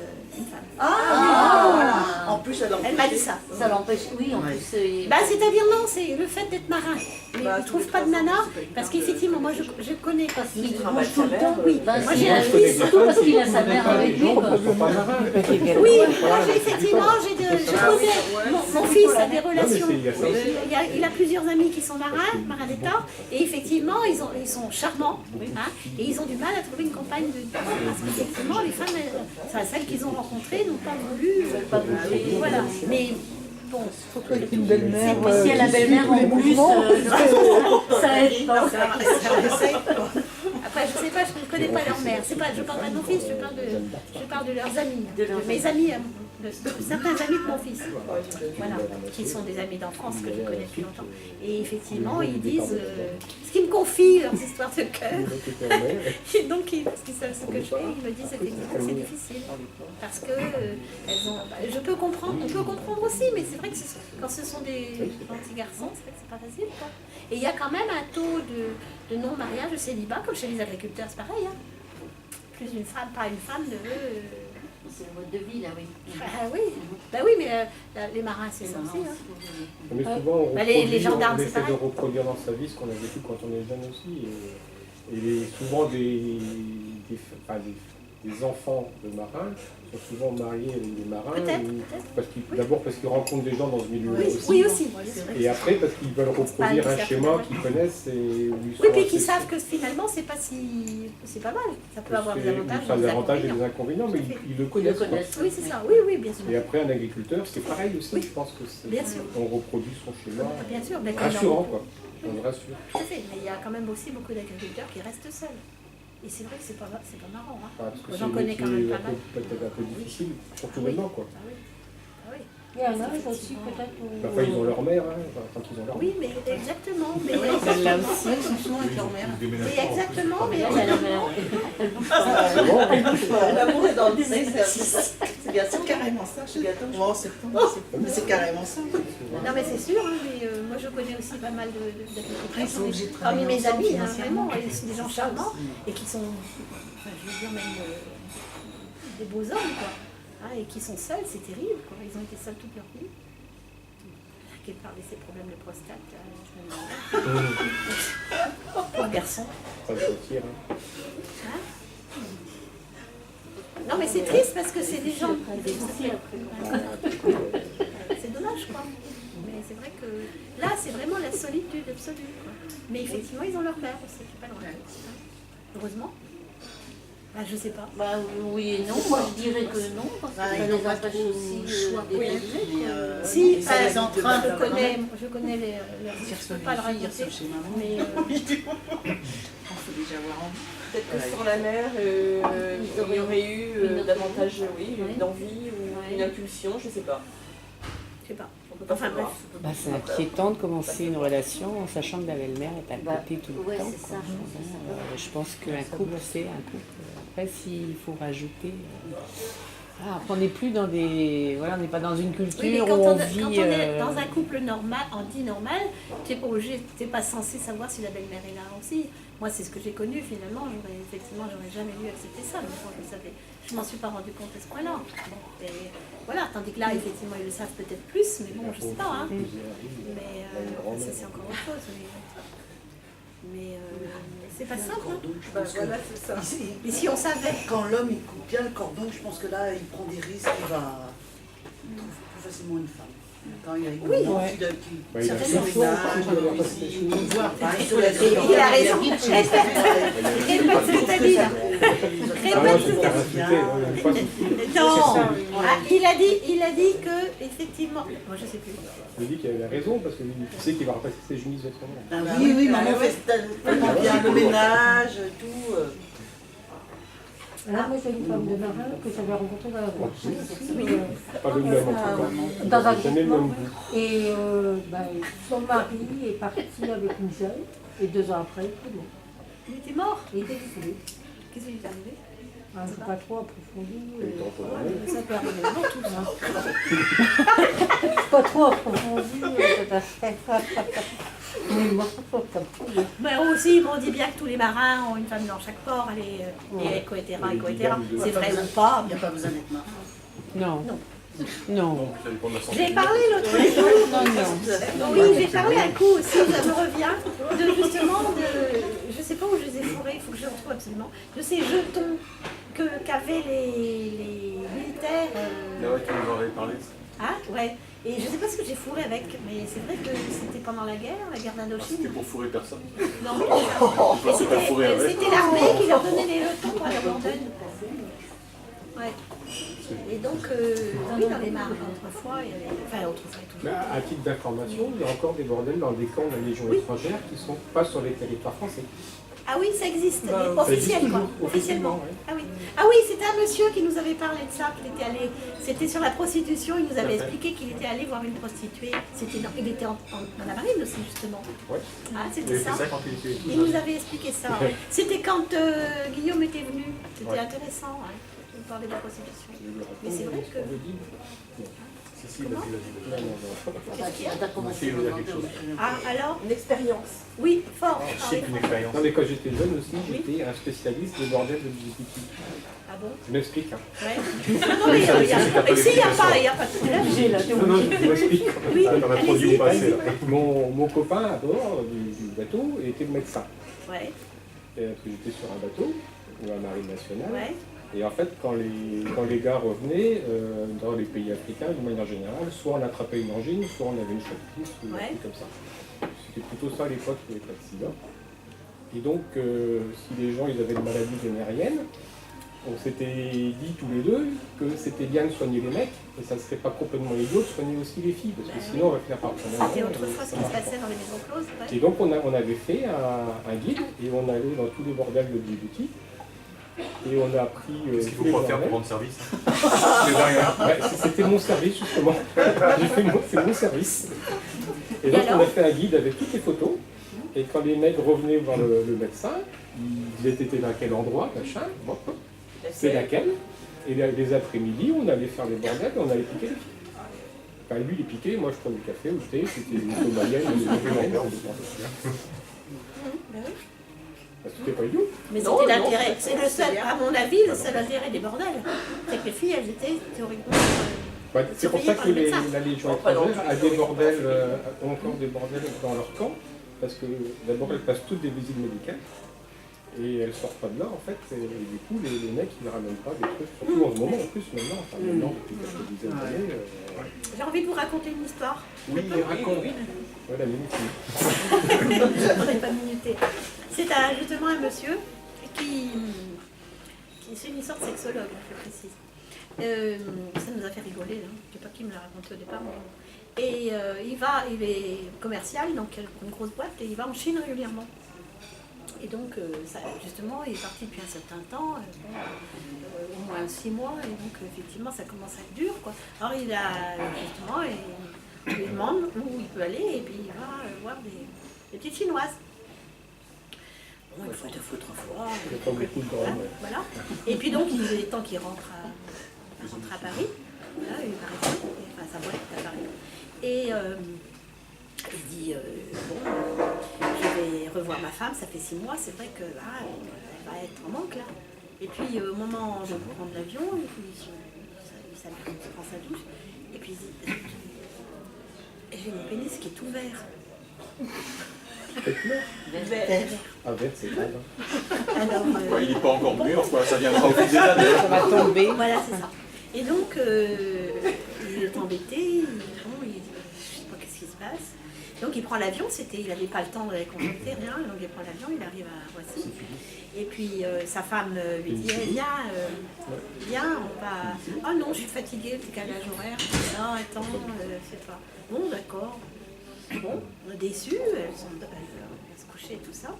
femme. Ah, en plus, Elle m'a dit ça. Ça l'empêche, oui, en plus. Bah, c'est-à-dire non, c'est le fait d'être marin. Mais il ne trouve pas de nana, parce qu'effectivement, moi je connais pas Il bouge tout le temps. Oui, Bah, moi c'est j'ai un fils. surtout parce qu'il a sa mère avec lui. quoi. Oui, moi effectivement, je connais. Mon fils a des relations. Il a plusieurs amis qui sont marins d'État, et effectivement, ils sont charmants, hein, et ils ont du mal à trouver une compagne parce qu'effectivement, les femmes, celles qu'ils ont rencontrées, n'ont pas voulu. Voilà. Mais bon. Surtout avec une belle-mère. Et si elle a la belle-mère en plus, ça aide pas. Après, je sais pas, je ne connais pas leur mère. Je parle pas de mon fils, je parle de leurs amis, de mes amis, de certains amis de mon fils. Voilà, qui sont des amis d'enfance que je connais depuis longtemps. Et effectivement, ils disent, ce qui me confie leurs histoires de cœur. Et donc, parce qu'ils savent ce que je fais, ils me disent effectivement que c'est difficile. Parce que elles ont. Je peux comprendre, on peut comprendre aussi, mais c'est vrai que quand ce sont des gentils garçons, c'est vrai que c'est pas facile, quoi. Et il y a quand même un taux de non-mariage, de célibat, comme chez les agriculteurs, c'est pareil. Hein. Plus une femme, pas une femme ne veut. C'est le mode de vie, là, oui. Ah oui, bah oui, mais les marins, c'est ça aussi. Hein. Mais souvent, on, les gendarmes, on c'est essaie de pareil. reproduire dans sa vie ce qu'on a vécu quand on est jeune aussi. Et souvent, des enfants de marins sont souvent mariés avec des marins. D'abord parce qu'ils rencontrent des gens dans ce milieu aussi. Oui, aussi. Et après parce qu'ils veulent reproduire un schéma qu'ils connaissent. Oui, puis qu'ils savent que finalement, c'est pas mal. Ça peut avoir des avantages. Des avantages et des inconvénients, mais ils le connaissent. Oui, c'est ça. Oui, bien sûr. Et après, un agriculteur, c'est pareil aussi. Je pense que on reproduit son schéma. Bien sûr, rassurant, quoi. On rassure. Tout à fait, mais il y a quand même aussi beaucoup d'agriculteurs qui restent seuls. Et c'est vrai que c'est pas marrant. Hein. J'en connais quand même pas mal. Peut-être un peu difficile, surtout maintenant, quoi. Ah oui. Il y en a aussi peut-être. Enfin, ils ont leur mère, hein, quand ils ont leur mère. Oui, mais exactement. Mais Là aussi, ils sont souvent avec leur mère. Mais exactement, mais Elle a la mère. L'amour est dans le sexe. C'est bien, c'est carrément ça. Bon, c'est carrément ça. Non, mais c'est sûr, hein, mais moi je connais aussi pas mal Ils sont obligés de d'agriculteurs. travailler Parmi mes ensemble amis, hein, financièrement. vraiment, c'est des gens charmants et qui sont, enfin, je veux dire, même des beaux hommes, quoi. Hein, et qui sont seuls, c'est terrible, quoi. Ils ont été seuls toute leur vie. Qu'elle parle de ses problèmes de prostate, je me demande. Pauvre garçon. Ça me retire, hein. Hein? Non, mais c'est triste parce que c'est des gens. C'est dommage, quoi. Mais c'est vrai que là, c'est vraiment la solitude absolue, quoi. Mais effectivement, ils ont leur mère aussi, qui est pas loin. Hein. Heureusement. Bah, je sais pas. Bah oui et non, moi je dirais que non, parce que ça les empêche aussi d'évaluer. Si, ça les entraîne. je connais les. Je ne peux pas le raconter. Mais. Il faut déjà avoir envie. Peut-être que sur la mer, il y aurait eu davantage d'envie ou une impulsion, je sais pas. Je sais pas. Enfin bref. Bah, c'est inquiétant de commencer une relation en sachant que la belle-mère est à côté tout le Ouais, temps. c'est ça. Je pense qu'un couple, c'est un couple. Après, s'il faut rajouter... après, on n'est plus dans des... Voilà, on n'est pas dans une culture Oui, mais où quand on on vit... est dans un couple normal, on dit normal, tu n'es pas obligé, tu n'es pas censé savoir si la belle-mère est là aussi. Moi, c'est ce que j'ai connu finalement. J'aurais jamais dû accepter ça, mais bon, je m'en suis pas rendu compte à ce point-là. Bon, et voilà, tandis que là, effectivement, ils le savent peut-être plus, mais bon, je sais pas. Hein. Mais ça, c'est encore autre chose. Mais c'est pas simple. Hein. Voilà, c'est ça. Mais si on savait. Quand l'homme il coupe bien le cordon, je pense que là il prend des risques, il va trouver plus facilement une femme. Quand il y a une maman qui il a fait son ménage, il a raison. Répète ce que t'as dit là. Non, il a dit que effectivement. Moi je sais plus. Il a dit qu'il avait raison parce que lui, il sait qu'il va repasser ses chemises autrement. Oui, maman fait tellement bien le ménage, tout. Là, moi, j'ai une femme de marin que j'avais rencontrée dans la voie. Pas le même en tout cas. Dans un Jamais le même groupement. goût. Et son mari est parti avec une jeune, et 2 ans après, il est mort. Il était mort. Il était décédé. Qu'est-ce qui lui est arrivé? Je ne sais pas trop approfondi. Ça peut arriver avant tout ça. Pas trop approfondi, tout à fait. Mais moi, Mais aussi, on dit bien que tous les marins ont une femme dans chaque port, et etc. C'est vrai ou pas? Il n'y a pas besoin d'être marin. Non. Non. Non. J'ai parlé l'autre jour. Oui, j'ai parlé un coup aussi, ça me revient, je sais pas où je les ai fourrés, il faut que je les retrouve absolument, de ces jetons qu'avaient les militaires. Ah ouais, tu nous en avais parlé. Ah, ouais. Et je sais pas ce que j'ai fourré avec, mais c'est vrai que c'était pendant la guerre d'Indochine. C'était pour fourrer personne. Non, mais c'était l'armée qui leur donnait les jetons pour aller en montagne. Ouais. Et donc, oui, dans les mares, autrefois, il y avait. Enfin, autrefois et toujours. À titre d'information, il y a encore des bordels dans des camps de la Légion étrangère qui ne sont pas sur les territoires français. Ah oui, ça existe, mais Ça officiel existe quoi. toujours, Officiellement. officiellement, Ah oui, c'était un monsieur qui nous avait parlé de ça, c'était sur la prostitution, il nous avait expliqué qu'il était allé voir une prostituée. Il était en la marine aussi justement. Ouais. Ah, c'était ça. Quand il était tout Il nous avait expliqué ça. Ouais. C'était quand Guillaume était venu. C'était intéressant. Ouais. Il parlait de la prostitution. Mais c'est vrai que. Si, vas-y. Qu'est-ce qu'il y a? Ah, alors une expérience. Oui, fort. Je sais qu'une expérience. Non mais quand j'étais jeune aussi, j'étais un spécialiste des bordels de LGBT. Ah bon? Je m'explique. Hein. Ouais. Non mais il n'y a pas de problème. Non, je m'explique. Oui, on a trop dû y passer là. Mon copain à bord du bateau était médecin. Ouais. Et après, j'étais sur un bateau, ou la marine nationale. Ouais. Et en fait, quand les gars revenaient, dans les pays africains, de manière générale, soit on attrapait une angine, soit on avait une choc-piste, ou un truc comme ça. C'était plutôt ça à l'époque, les accidents. Et donc, si les gens ils avaient une maladie vénérienne, on s'était dit tous les deux que c'était bien de soigner les mecs, et ça ne serait pas complètement idiot de soigner aussi les filles, parce que sinon on va finir par prendre un C'était coup, autrefois ce qui se passait dans les maisons closes. Ouais. Et donc on avait fait un guide, et on allait dans tous les bordels de Djibouti. Et on a appris. Qu'est-ce qu'il faut pas faire pour rendre service? Ouais, c'était mon service justement. C'est mon service. Et donc on a fait un guide avec toutes les photos. Et quand les mecs revenaient voir le médecin, ils disaient t'étais dans quel endroit, machin. Bon, c'est laquelle. Et les après-midi, on allait faire les bordels et on allait piquer les filles. Enfin, lui, il piquait, moi je prenais le café ou le thé, c'était une somalienne, une c'était pas idiot. Mais c'était l'intérêt. C'est le seul, à mon avis, le seul intérêt des bordels. C'est que les filles, elles étaient théoriquement. C'est pour ça que la Légion étrangère a des bordels, ont encore des bordels dans leur camp, parce que d'abord elles passent toutes des visites médicales, et elles sortent pas de là en fait, et du coup les mecs ils ne ramènent pas des trucs, surtout en ce moment en plus maintenant, enfin maintenant depuis quelques dizaines d'années. J'ai envie de vous raconter une histoire. Oui, raconte. Ouais, la minute. On n'est pas minuté. C'est justement un monsieur qui c'est une histoire de sexologue, je précise. Ça nous a fait rigoler, là. Je ne sais pas qui me l'a raconté au départ. Mais... Et il est commercial, donc il a une grosse boîte, et il va en Chine régulièrement. Et donc, justement, il est parti depuis un certain temps, au moins 6 mois, et donc effectivement, ça commence à être dur, quoi. Alors il a, justement, on lui demande où il peut aller, et puis il va voir des petites Chinoises. Bon, une fois, 2 fois, 3 fois. Il n'y a pas beaucoup de temps. Voilà. Et puis donc, il est temps qu'il rentre à Paris. Voilà, il va rester, enfin, sa boîte est à Paris. Et il dit, bon, je vais revoir ma femme, ça fait 6 mois, c'est vrai que là, elle va être en manque, là. Et puis, au moment où je prends l'avion, il prend sa douche, et puis il dit, j'ai mon pénis qui est ouvert. Vert. Ah, vert, c'est grave. Alors, il n'est pas encore mûr, quoi. Ça viendra au fil des années. Ça va tomber. Voilà, c'est ça. Et donc, il est embêté, je ne sais pas qu'est-ce qui se passe. Donc il prend l'avion, il n'avait pas le temps de les contacter, rien, donc il prend l'avion, il arrive à Roissy. Et puis sa femme lui dit, viens, on va... Oh non, je suis fatiguée, le décalage horaire. Non, attends, c'est pas... Bon, d'accord. Bon, on est déçus, elle va se coucher et tout ça.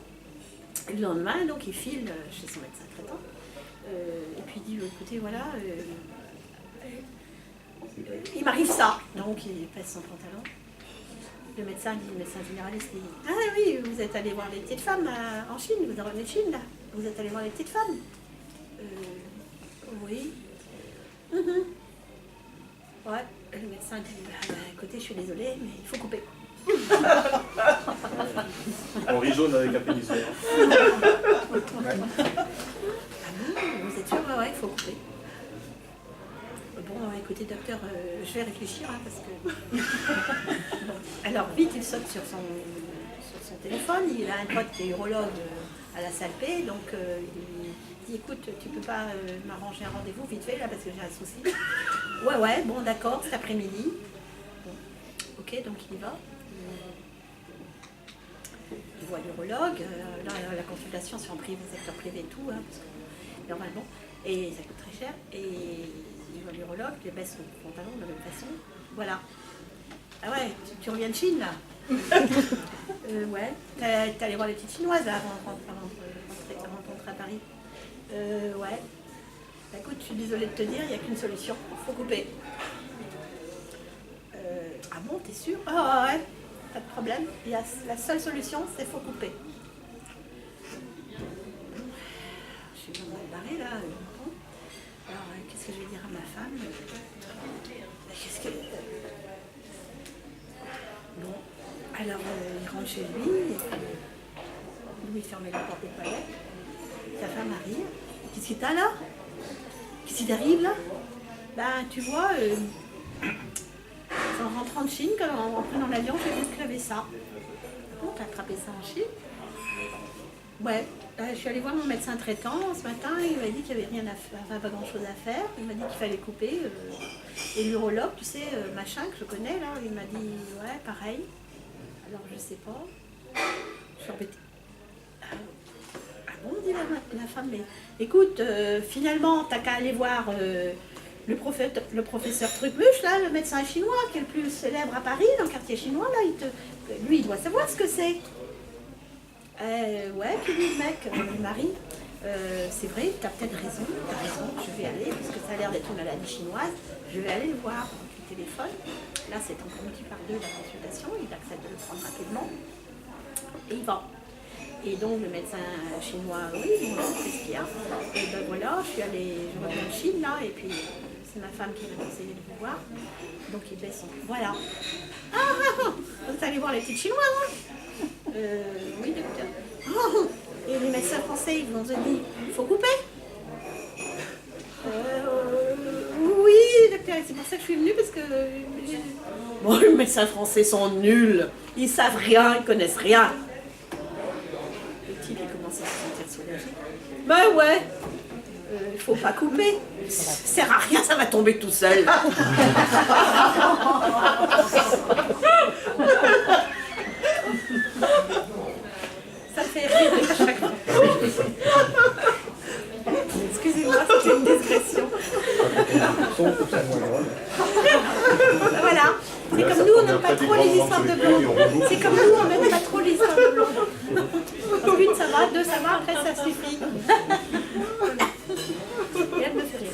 Et le lendemain, donc il file chez son médecin traitant. Et puis il dit, écoutez, voilà, il m'arrive ça. Donc il pèse son pantalon. Le médecin généraliste dit, ah oui, vous êtes allé voir les petites femmes en Chine, vous revenez de Chine là. Vous êtes allé voir les petites femmes. Oui. Ouais, le médecin dit, écoutez, je suis désolée, mais il faut couper. On rit jaune avec un pénis vert. Vous êtes sûr? Ouais, il faut couper. Bon, écoutez, docteur, je vais réfléchir, hein, parce que... Bon. Alors, vite, il saute sur son téléphone. Il a un pote qui est urologue à la salle P, donc il dit, écoute, tu peux pas m'arranger un rendez-vous vite fait, là, parce que j'ai un souci. Ouais, bon, d'accord, cet après-midi. Bon. Ok, donc il y va. Il voit l'urologue. Là, la consultation, c'est en privé, secteur privé et tout, hein, parce que, normalement, et ça coûte très cher. Et il voit l'urologue, il baisse son pantalon de la même façon. Voilà. Ah ouais, tu reviens de Chine, là? Ouais. T'es allé voir les petites chinoises, là, avant de rentrer à Paris? Ouais. Bah, écoute, je suis désolée de te dire, il n'y a qu'une solution. Il faut couper. Ah bon, t'es sûr? Ah ouais, pas de problème. La seule solution, c'est faut couper. Je suis vraiment mal barrée, là. Alors, qu'est-ce que je vais dire à ma femme? Qu'est-ce que... Bon, alors il rentre chez lui, et puis lui ferme la porte des toilettes. Sa femme arrive. Qu'est-ce que t'as là? Qu'est-ce qui t'arrive là? Ben, tu vois, en rentrant de Chine, en prenant l'avion, j'ai vu que j'avais ça. Bon, t'as attrapé ça en Chine? Ouais. Je suis allée voir mon médecin traitant ce matin, il m'a dit qu'il n'y avait rien à faire, pas grand chose à faire. Il m'a dit qu'il fallait couper. Et l'urologue, tu sais, machin que je connais là, il m'a dit ouais, pareil. Alors je sais pas. Je suis embêtée. Ah bon, dit la femme, mais écoute, finalement, t'as qu'à aller voir le professeur Trucmuche, là, le médecin chinois, qui est le plus célèbre à Paris, dans le quartier chinois, là, lui, il doit savoir ce que c'est. Ouais, puis dit le mec, Marie, c'est vrai, t'as peut-être raison, je vais aller, parce que ça a l'air d'être une maladie chinoise, je vais aller le voir au téléphone. Là, c'est en multi-par-2 la consultation, il accepte de le prendre rapidement, et il va. Et donc, le médecin chinois, oui, bon, qu'est-ce qu'il y a? Et ben voilà, je reviens de Chine, là, et puis c'est ma femme qui m'a conseillé de vous voir. Donc, il baisse son... Voilà. Vous êtes allé voir les petites chinoises, hein? Oui, docteur. Et les médecins français, ils vous ont dit, il faut couper? Oui, docteur, c'est pour ça que je suis venue, parce que... Bon, les médecins français sont nuls. Ils savent rien, ils connaissent rien. Le type, il commence à se sentir soulagé. Ben ouais, il faut pas couper. Ça sert à rien, ça va tomber tout seul. Ça fait rire à chaque fois. Excusez-moi, c'était une digression. Voilà. C'est comme nous, on n'aime pas trop les histoires de blondes. C'est comme nous, on n'aime pas trop les histoires de blondes. Une, ça va, deux, ça va, après, ça suffit. Et elle me fait rire.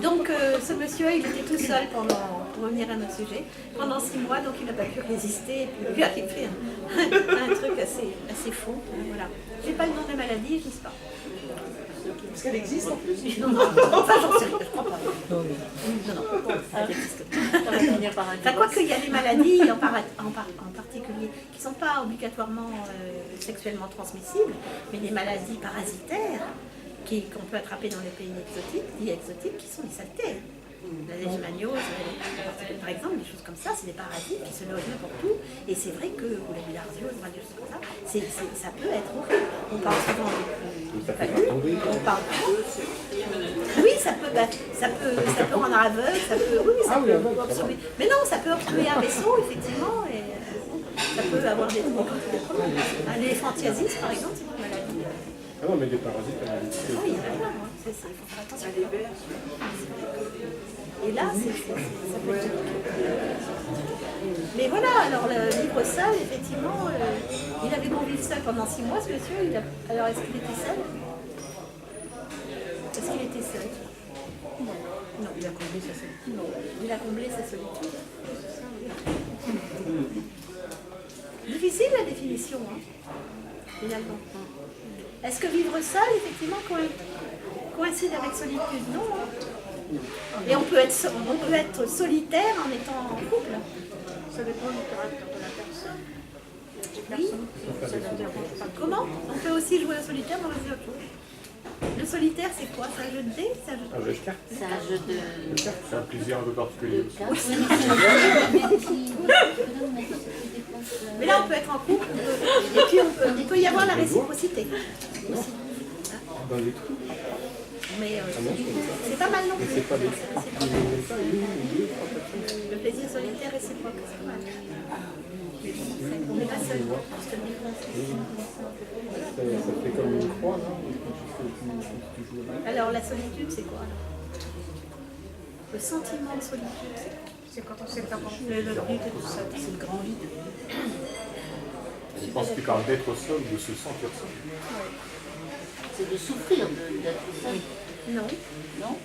Donc, ce monsieur, il était tout seul pour revenir à notre sujet, pendant 6 mois, donc il n'a pas pu résister, et puis lui a fait un truc assez fou. Voilà. J'ai pas le nom de la maladie, je ne sais pas. Parce qu'elle existe en plus. Non, enfin j'en sais rien, je crois pas. Non. Elle existe. Enfin, quoi qu'il y a des maladies en particulier qui ne sont pas obligatoirement sexuellement transmissibles, mais des maladies parasitaires qu'on peut attraper dans les pays exotiques, qui sont des saletés. La leishmaniose, par exemple, des choses comme ça, c'est des parasites qui se logent n'importe où. Et c'est vrai que, ou la bilharziose, des choses comme ça, ça peut être horrible. On parle souvent de palud, on parle de... Oui, ça peut rendre aveugle, ça peut... Oui, ça peut obstruer. Mais non, ça peut obstruer un vaisseau, effectivement, et ça peut avoir des... L'éléphantiasis, par exemple, c'est une maladie... Ah non, mais des parasites, oui, il y en a plein, hein. Il faut faire attention. Et là, ça peut être... Mais voilà, alors le livre seul, effectivement, il avait bon vivre seul pendant 6 mois, ce monsieur. Alors, est-ce qu'il était seul? combler sa solitude. Non, il a comblé sa solitude. Difficile la définition, hein, finalement. Est-ce que vivre seul, effectivement, coïncide avec solitude? Non. Hein. Et on peut être solitaire en étant en couple. Ça dépend du caractère de la personne. Oui. Ça ne dérange pas. Comment? On peut aussi jouer au solitaire, mais on va dire autre chose. Le solitaire, c'est quoi? C'est un jeu de dés? C'est un jeu de... Un jeu de cartes. C'est un jeu de C'est un plaisir un peu particulier. cartes. Mais là, on peut être en couple, et puis il peut y avoir la réciprocité aussi. Dans les trous. Mais c'est pas mal non Mais plus. c'est pas des Le plaisir solitaire réciproque, c'est pas mal. On n'est pas seul. Ça fait comme une croix, là. Alors, la solitude, c'est quoi alors? Le sentiment de solitude, c'est quoi? C'est quand on s'est abandonné le vide et tout ça. C'est le grand vide. Je pense qu'il parle d'être seul ou de se sentir seul. C'est de souffrir d'être seul. Non, Non?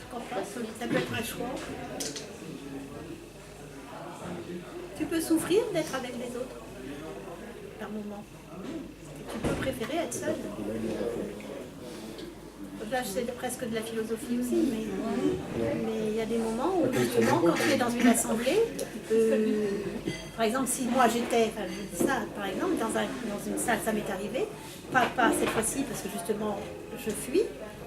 je crois pas. Ça peut être un choix. Tu peux souffrir d'être avec les autres par moment. Tu peux préférer être seul. Là, c'est presque de la philosophie aussi, mais il y a des moments où, justement, quand tu es dans une assemblée, par exemple, si moi j'étais, enfin, je dis ça, par exemple, dans une salle, ça m'est arrivé, pas cette fois-ci, parce que justement, je fuis,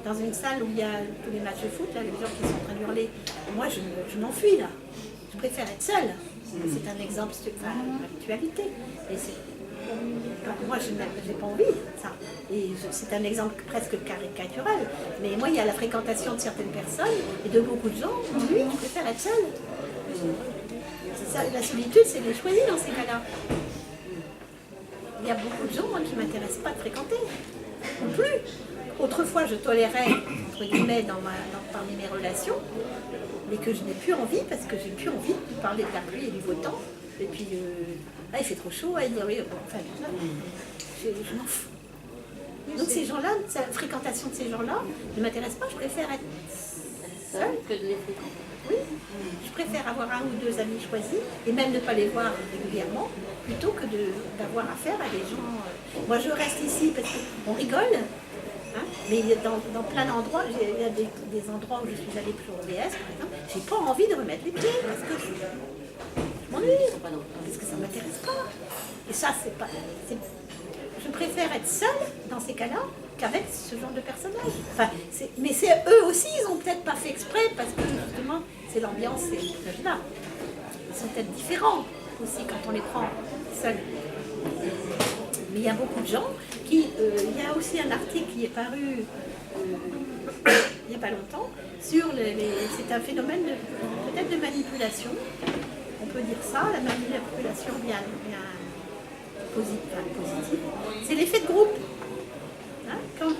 dans une salle où il y a tous les matchs de foot, là, les gens qui sont en train de hurler, moi, je m'enfuis, là. Je préfère être seule. C'est un exemple d'actualité. Et moi, je n'ai pas envie de ça. Et c'est un exemple presque caricatural. Mais moi, il y a la fréquentation de certaines personnes et de beaucoup de gens. Oui, je préfère être seule. Ça, la solitude, c'est de choisir dans ces cas-là. Il y a beaucoup de gens, moi, qui ne m'intéressent pas de fréquenter. Non plus. Autrefois, je tolérais, entre guillemets, parmi mes relations, mais que je n'ai plus envie, parce que j'ai plus envie de parler de la pluie et du beau temps. Et puis, il fait trop chaud, il dit oui, bon, enfin, je m'en fous. Donc ces gens-là, la fréquentation de ces gens-là ne m'intéresse pas, je préfère être seule. Que de les fréquenter. Oui, je préfère avoir un ou deux amis choisis, et même ne pas les voir régulièrement, plutôt que d'avoir affaire à des gens... Moi, je reste ici parce qu'on rigole, hein, mais dans plein d'endroits, il y a des endroits où je suis allée pour OBS, par exemple, j'ai pas envie de remettre les pieds, parce que je m'ennuie, parce que ça ne m'intéresse pas. Et ça, c'est pas... Je préfère être seule dans ces cas-là qu'avec ce genre de personnages. Enfin, mais c'est eux aussi, ils n'ont peut-être pas fait exprès parce que justement, c'est l'ambiance et là. Ils sont peut-être différents aussi quand on les prend seuls. Mais il y a beaucoup de gens qui... il y a aussi un article qui est paru il n'y a pas longtemps sur c'est un phénomène peut-être de manipulation. On peut dire ça, la manipulation bien positive, c'est l'effet de groupe. Hein, quand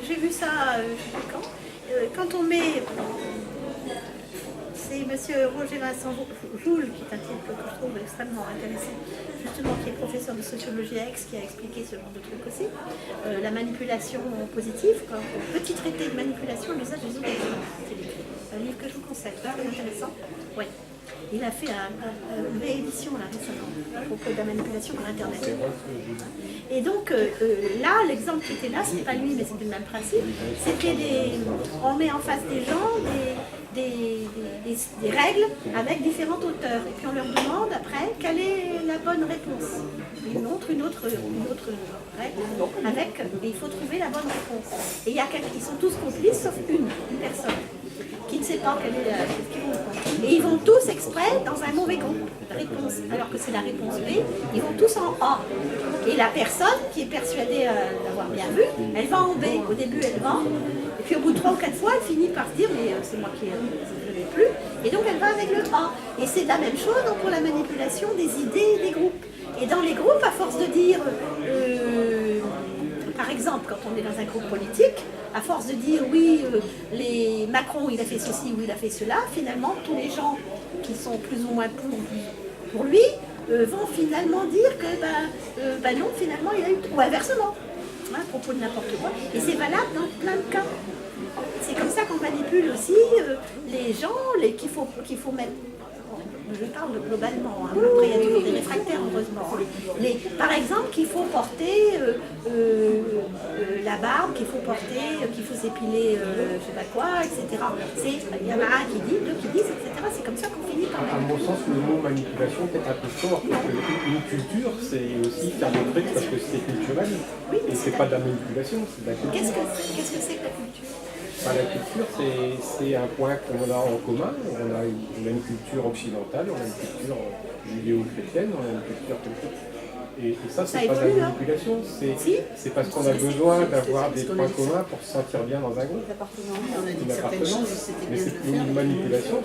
j'ai vu ça, je sais plus quand on met, c'est monsieur Roger Vincent Joule, qui est un type que je trouve extrêmement intéressant, justement qui est professeur de sociologie à Aix, qui a expliqué ce genre de truc aussi, la manipulation positive, petit traité de manipulation, l'usage des autres. C'est un livre que je vous conseille, très intéressant. Oui. Il a fait une réédition là, récemment à propos de la manipulation par Internet. Et donc là, l'exemple qui était là, c'était pas lui, mais c'était le même principe. C'était on met en face des gens des règles avec différentes auteurs. Et puis on leur demande après quelle est la bonne réponse. Ils montrent une autre règle avec, et il faut trouver la bonne réponse. Et ils sont tous complices sauf une personne qui ne sait pas quelle est la réponse. Et ils vont tous exprès dans un mauvais groupe de réponse, alors que c'est la réponse B, ils vont tous en A. Et la personne qui est persuadée d'avoir bien vu, elle va en B. Au début, elle va, et puis au bout de 3 ou 4 fois, elle finit par se dire, mais c'est moi qui ne l'ai plus. Et donc elle va avec le A. Et c'est la même chose donc, pour la manipulation des idées et des groupes. Et dans les groupes, à force de dire... par exemple, quand on est dans un groupe politique, à force de dire oui, Macron il a fait ceci ou il a fait cela, finalement tous les gens qui sont plus ou moins pour lui vont finalement dire que non, finalement il a eu, ou inversement, hein, à propos de n'importe quoi. Et c'est valable dans plein de cas. c'est comme ça qu'on manipule aussi les gens, qu'il faut mettre. Je parle globalement, hein. Après il y a toujours des réfractaires heureusement. Mais par exemple qu'il faut porter la barbe, qu'il faut s'épiler je sais pas quoi, etc. Il y en a un qui dit, deux qui disent, etc. C'est comme ça qu'on finit par À mon sens, le mot manipulation peut être un peu fort, parce qu'une culture, c'est aussi faire des trucs parce que c'est culturel. Oui, et c'est pas de la manipulation, c'est de la culture. Qu'est-ce que c'est que la culture? La culture, c'est un point qu'on a en commun. On a une culture occidentale, on a une culture judéo-chrétienne, on a une culture quelque chose. Et ça, c'est pas de la manipulation, c'est parce qu'on a besoin d'avoir des points communs pour se sentir bien dans un groupe. On a dit que certaines choses, c'était mais bien c'est de le faire. une manipulation,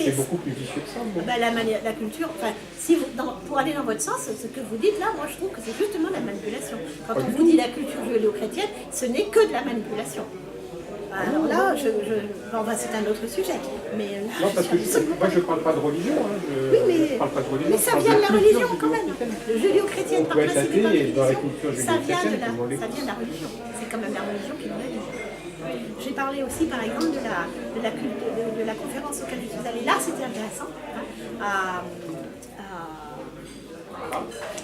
c'est beaucoup plus vicieux que ça. Bon. La culture, enfin, pour aller dans votre sens, ce que vous dites là, moi je trouve que c'est justement la manipulation. Quand on vous dit la culture judéo-chrétienne, ce n'est que de la manipulation. Alors là, c'est un autre sujet. Mais, non, parce que moi je ne parle pas de religion. Je parle pas de religion. Mais ça vient de la religion quand même. Le judéo-chrétienne, par principe, ça vient de la religion. C'est quand même la religion qui nous l'a dit. J'ai parlé aussi, par exemple, de la conférence auquel je suis allée. Là, c'était intéressant. À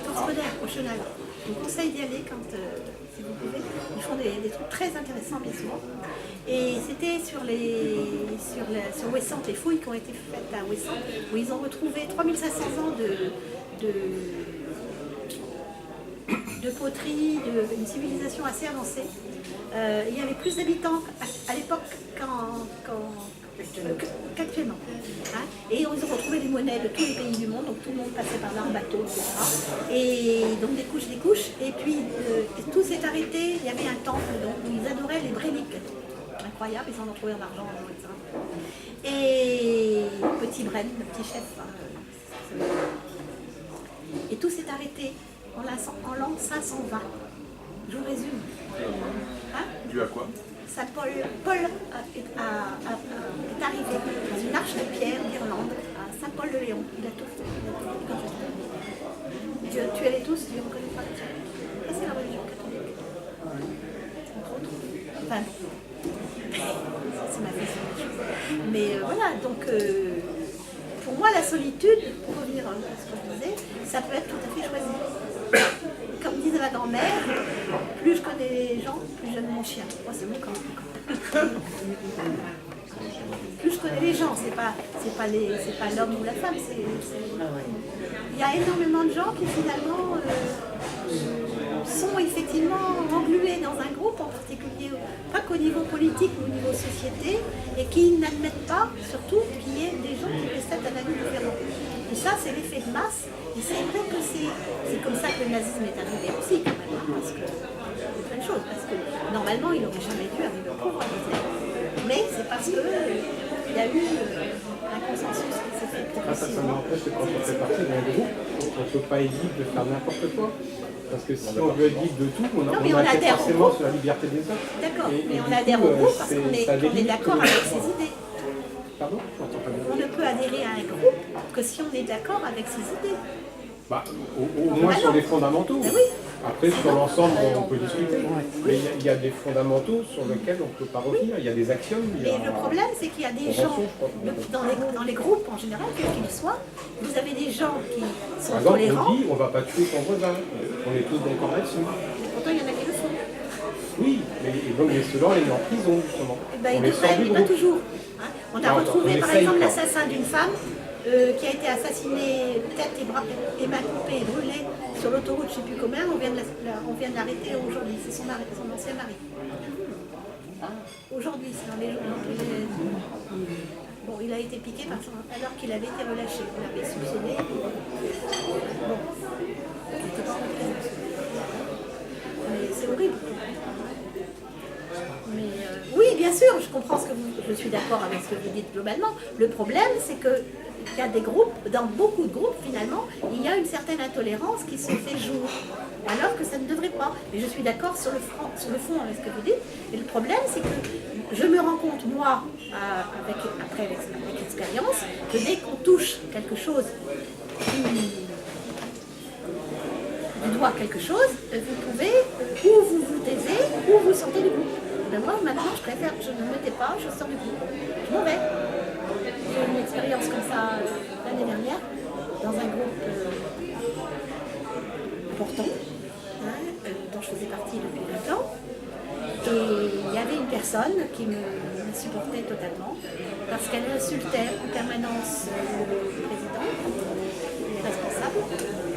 Torspoder, au Chenal. Je vous conseille d'y aller quand, si vous pouvez. Ils font des trucs très intéressants, bien souvent. Et c'était sur Ouessant, les fouilles qui ont été faites à Ouessant, où ils ont retrouvé 3500 ans de poterie, d'une civilisation assez avancée. Il y avait plus d'habitants à l'époque qu'actuellement. Hein. Et ils ont retrouvé des monnaies de tous les pays du monde, donc tout le monde passait par là en bateau, etc. Et donc des couches. Et puis tout s'est arrêté, il y avait un temple donc, où ils adoraient les bréniques. Incroyable, ils en ont trouvé en argent, etc. Et petit Bren, le petit chef. Et tout s'est arrêté en l'an 520. Je vous résume. Hein? Dû à quoi? Saint Paul est arrivé dans une arche de pierre d'Irlande à Saint-Paul-de-Léon. Il a tout fait. Dieu, tuez-les tous, Dieu ne reconnaît pas. Ça, c'est la religion catholique. Entre autres. Enfin, c'est ma façon de dire. Mais voilà, donc pour moi, la solitude, pour revenir à ce que je disais, ça peut être tout à fait choisi. Comme disait ma grand-mère, plus je connais les gens, plus j'aime mon chien. Moi, c'est mon camp. Plus je connais les gens, c'est pas l'homme ou la femme. Il y a énormément de gens qui finalement sont effectivement englués dans un groupe, en particulier pas qu'au niveau politique mais au niveau société, et qui n'admettent pas, surtout, qu'il y ait des gens qui possèdent un avis différent. Et ça, c'est l'effet de masse. Et c'est vrai que c'est comme ça que le nazisme est arrivé aussi, quand même, hein, parce que c'est plein de choses. Parce que normalement, il n'aurait jamais dû arriver au pouvoir. Mais c'est parce qu'il y a eu un consensus qui s'est fait progressivement. Ça m'empêche que quand on fait partie d'un groupe, on ne peut pas être libre de faire n'importe quoi. Parce que si on veut être libre de tout, on adhère forcément sur la liberté des autres. D'accord, mais on adhère au groupe parce qu'on est d'accord avec ses idées. Pardon? On ne peut adhérer à un groupe que si on est d'accord avec ses idées. Au moins sur les fondamentaux. Ben oui. Après, sur l'ensemble, on peut discuter. Mais il y a des fondamentaux sur lesquels on ne peut pas revenir. Il y a des axiomes. Mais le problème, c'est qu'il y a des gens, dans les groupes en général, quels qu'ils soient, vous avez des gens qui sont tolérants. Par exemple, on dit on ne va pas tuer son voisin. On est tous d'accord là-dessus. Pourtant, il y en a qui le font. Oui, mais ceux-là, on les met en prison, justement. Il devrait, pas toujours. Hein. On a retrouvé, par exemple, l'assassin d'une femme qui a été assassinée, tête et mains coupées et brûlée sur l'autoroute, je ne sais plus combien. On vient de l'arrêter aujourd'hui. C'est son ancien mari. Aujourd'hui, c'est dans les journaux. Bon, il a été piqué alors qu'il avait été relâché. On l'avait soupçonné. Bon, il n'était pas rentré. Mais c'est horrible. Mais oui, bien sûr, je comprends je suis d'accord avec ce que vous dites globalement. Le problème, c'est que il y a des groupes, dans beaucoup de groupes finalement, il y a une certaine intolérance qui se fait jour, alors que ça ne devrait pas. Et je suis d'accord sur le fond avec ce que vous dites. Et le problème, c'est que je me rends compte, moi, avec l'expérience, que dès qu'on touche quelque chose, du doigt quelque chose, vous pouvez, ou vous vous taisez, ou vous sortez du groupe. ben moi, maintenant, je préfère, je ne me tais pas, je sors du groupe. Je m'en vais. J'ai eu une expérience comme ça l'année dernière, dans un groupe important, dont je faisais partie depuis 20 ans. Et il y avait une personne qui me supportait totalement, parce qu'elle insultait en permanence le président, les responsables.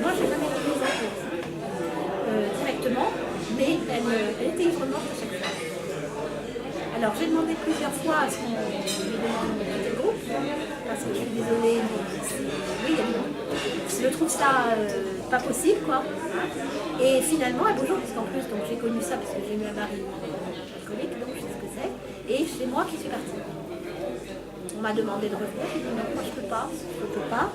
Moi, je n'ai jamais été mise en cause directement, mais elle était ivre morte à chaque fois. Alors j'ai demandé plusieurs fois à ce qu'on me demande de quitter le groupe, parce que je suis désolée, mais oui, je trouve ça pas possible, quoi. Et finalement, un beau jour, parce qu'en plus, donc j'ai connu ça parce que j'ai eu un mari alcoolique, donc je sais ce que c'est, et c'est moi qui suis partie. On m'a demandé de revenir, j'ai dit non, moi je peux pas.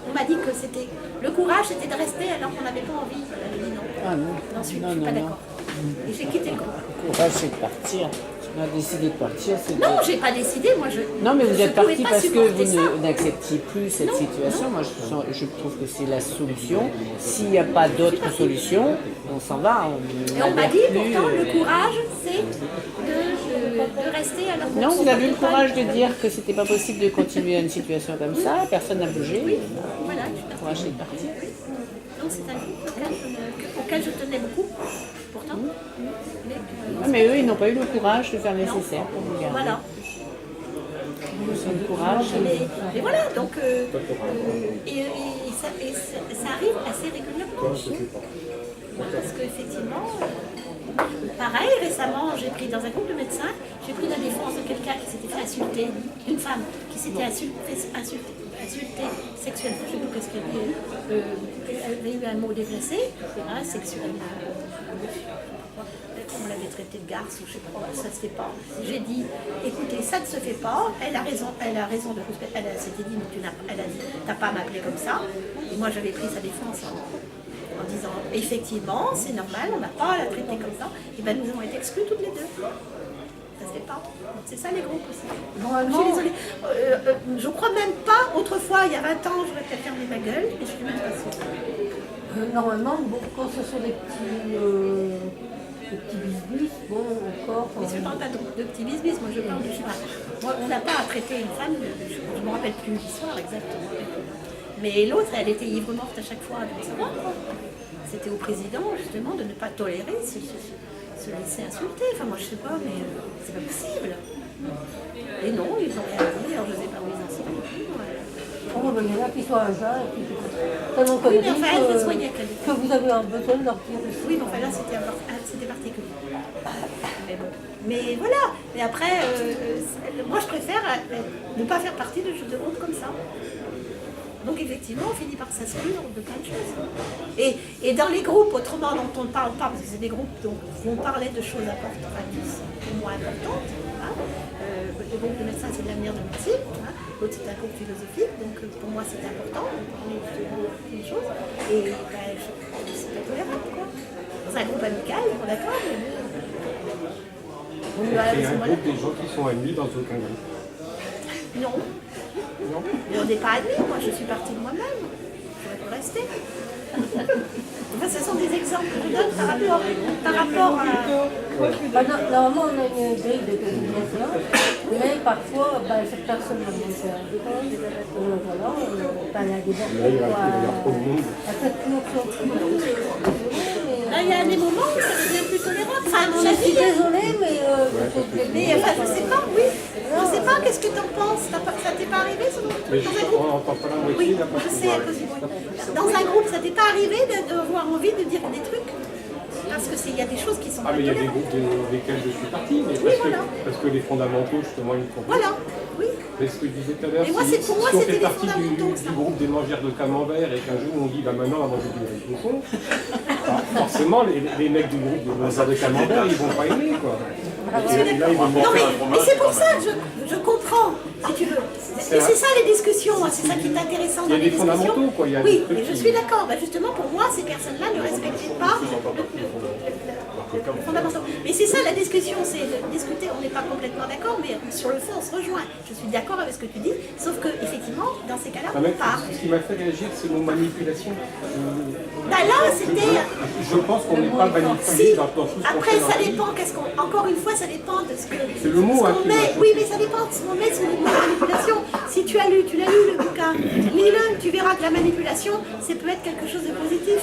On m'a dit que c'était le courage, c'était de rester alors qu'on n'avait pas envie. Elle m'a dit non. Ah non. Ensuite, je suis pas d'accord. Et j'ai quitté le groupe. Le courage, c'est de partir. On a décidé de partir. Non, j'ai pas décidé, moi je. Non, mais vous êtes parti parce que vous ne n'acceptiez plus cette situation. Moi, je trouve que c'est la solution. S'il n'y a pas d'autre solution, on s'en va. Et on m'a dit pourtant le courage, c'est de rester alors qu'on non, vous avez eu le supporte pas. courage de dire que c'était pas possible de continuer une situation comme ça. Personne n'a bougé. Oui, voilà, je suis Le courage, c'est de partir. Donc c'est un groupe auquel je tenais beaucoup, pourtant. Mais eux, ils n'ont pas eu le courage de faire le nécessaire pour vous garder. Voilà. Ils ont le courage. Mais voilà, donc ça arrive assez régulièrement. Parce qu'effectivement, pareil, récemment, j'ai pris dans un groupe de médecins, j'ai pris la défense de quelqu'un qui s'était fait insulter, une femme qui s'était fait insulter sexuellement, je ne sais plus ce qu'elle avait, elle avait eu un mot déplacé, sexuel. On l'avait traité de garce ou je sais pas, ça se fait pas. J'ai dit, écoutez, ça ne se fait pas, elle a raison de respecter, elle s'était dit, elle a dit, t'as pas à m'appeler comme ça. Et moi j'avais pris sa défense en disant, effectivement, c'est normal, on n'a pas à la traiter comme ça. Et ben nous avons été exclus toutes les deux. Ça se fait pas. C'est ça les groupes aussi. Je suis désolée. Je crois même pas, autrefois, il y a 20 ans, j'aurais peut-être fermé ma gueule, et je suis même pas sûre. Normalement, bon, quand ce sont des petits bisbis, bon, encore. Mais je ne parle pas de petits bisbis, moi je parle de, je sais pas. Moi, on n'a pas à traiter une femme, je ne me rappelle plus l'histoire exactement. Mais l'autre, elle était ivre morte à chaque fois, donc ça va, quoi. C'était au président, justement, de ne pas tolérer, se laisser insulter. Enfin, moi, je sais pas, mais c'est pas possible. Et non, ils ont rien dit, alors je ne sais pas où ils en sont. On va venir là, qu'ils soient un jeune, et puis tellement Oui, mais enfin, elle se soignait qu'elle que vous avez un besoin de leur dire. Oui, mais enfin là, c'était particulier. Mais bon. Mais voilà. Mais après, moi, je préfère ne pas faire partie de groupes comme ça. Donc effectivement, on finit par s'exclure de plein de choses. Et dans les groupes, autrement, dont on ne parle pas, parce que c'est des groupes où on parlait de choses importantes, enfin, plus ou moins importantes. Hein. Le groupe de médecins, c'est l'avenir de médecine. Hein. L'autre, c'est un groupe philosophique. Donc pour moi, c'est important de parler de des choses. Et ben, c'est pas tolérable, quoi. Dans un groupe amical, on est d'accord, mais Il y a un groupe des gens qui sont admis dans aucun groupe. non. Non. Mais on n'est pas admis, moi je suis partie de moi-même. Je vais rester. Enfin, ce sont des exemples que je donne par rapport à. Normalement, on a une grille de communication, mais parfois, cette personne va vous faire voilà, elle a des elle fait Là, il y a des moments où ça devient plus tolérable. Enfin, à mon je avis. suis désolée, Mais enfin, je sais pas, oui. Je sais pas, qu'est-ce que t'en penses? Ça t'est pas arrivé ce groupe? Mais on n'entend pas la moitié, Oui, là, parce je que sais, à cause du bruit. Dans un groupe, ça t'est pas arrivé d'avoir envie de dire des trucs? Parce qu'il y a des choses qui sont Ah, pas mais il y a des tolérables. groupes desquels je suis parti, mais parce que les fondamentaux, justement, ils font. Voilà, oui. C'est ce que je disais tout à l'heure. Et moi, si pour moi, on c'était fait les partie fondamentaux, ça. du groupe des mangeurs de camembert et qu'un jour on dit bah maintenant on va manger du riz de cochon, forcément les mecs du groupe des mangeurs de camembert ils vont pas aimer quoi. Et là, ils vont Non, mais c'est pour ça que je comprends, si tu veux. Et c'est ça les discussions, moi, c'est ça qui est intéressant dans Il y a les des discussions. fondamentaux, quoi, il y a Oui, des trucs mais je qui- suis d'accord. Bah, justement, pour moi, ces personnes-là ne respectaient pas fondamentaux. Mais c'est ça la discussion, c'est de discuter, on n'est pas complètement d'accord, mais sur le fond on se rejoint. Je suis d'accord avec ce que tu dis, sauf que effectivement, dans ces cas-là, on part. Ce qui m'a fait réagir, c'est le mot manipulation. Bah là, c'était... Je pense qu'on n'est pas manipulé dans tout ce qu'on Après, fait dans ça la vie. dépend, encore une fois, ça dépend de ce que... C'est le mot, hein, qu'on qui met. m'a- Oui, mais ça dépend de ce qu'on met sur le mot manipulation. Si tu l'as lu le bouquin, lis-le, tu verras que la manipulation, ça peut être quelque chose de positif.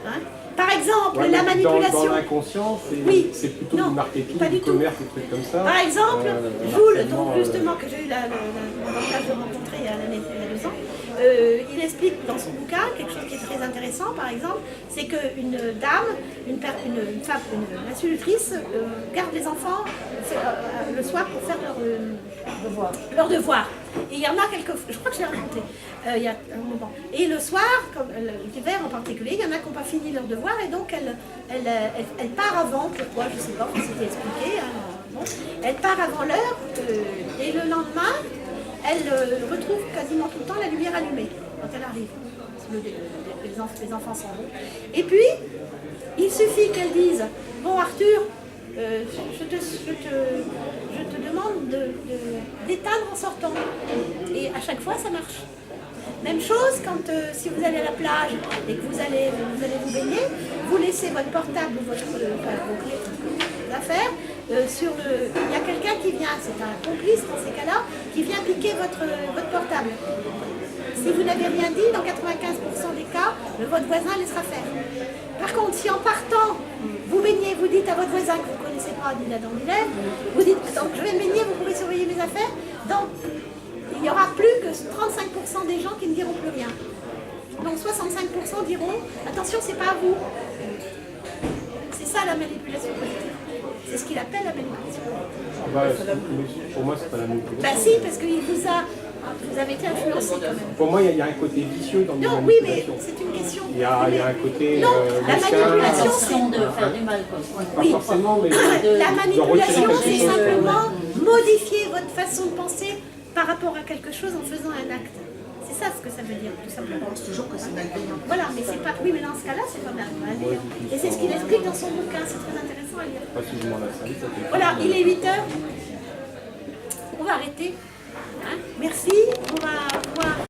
Hein? Par exemple, Ouais, la mais manipulation... Dans l'inconscient, Oui. c'est plutôt Non, du marketing, pas du du tout. commerce, des trucs comme ça. Par exemple, harcèlement, donc justement, que j'ai eu l'avantage de rencontrer il y a 2 ans, il explique dans son bouquin quelque chose qui est très intéressant, par exemple, c'est qu'une dame, une institutrice, garde les enfants le soir pour faire leur devoir. Et il y en a quelques, je crois que je l'ai raconté il y a un moment. Et le soir, comme l'hiver en particulier, il y en a qui n'ont pas fini leur devoir et donc elle part avant, pourquoi, je ne sais pas, c'était expliqué. Bon. Elle part avant l'heure et le lendemain, elle retrouve quasiment tout le temps la lumière allumée quand elle arrive. Les enfants s'en vont. Et puis, il suffit qu'elle dise « Bon Arthur, je te demande d'éteindre en sortant. » Et à chaque fois, ça marche. Même chose quand si vous allez à la plage et que vous allez vous baigner, vous laissez votre portable ou vos clés, vos affaires. Il y a quelqu'un qui vient, c'est un complice dans ces cas-là, qui vient piquer votre portable. Si vous n'avez rien dit, dans 95% des cas, votre voisin laissera faire. Par contre, si en partant, vous baignez, vous dites à votre voisin que vous ne connaissez pas, ni la dent ni l'air, vous dites donc je vais me baigner, vous pouvez surveiller mes affaires, donc il n'y aura plus que 35% des gens qui ne diront plus rien. Donc 65% diront attention, c'est pas à vous. C'est ça la manipulation positive. C'est ce qu'il appelle la manipulation. Pour moi, c'est pas la manipulation. Bah si, parce qu'il vous avez été influencé quand même. Pour moi, il y a un côté vicieux dans les Non, oui, mais manipulations. c'est une question. Il y a un côté... Non, la manipulation, Attention de faire du mal, quoi. Pas forcément, mais... La manipulation, quelque c'est chose. simplement modifier votre façon de penser par rapport à quelque chose en faisant un acte. C'est ça ce que ça veut dire, tout simplement. Je pense toujours que c'est malveillant. Voilà, mais c'est pas... Oui, mais dans ce cas-là, c'est pas malveillant. Et c'est ce qu'il explique dans son bouquin, c'est très intéressant à lire. Pas si je m'en la salle, ça fait Voilà, il est 8h. On va arrêter. Hein? Merci. On va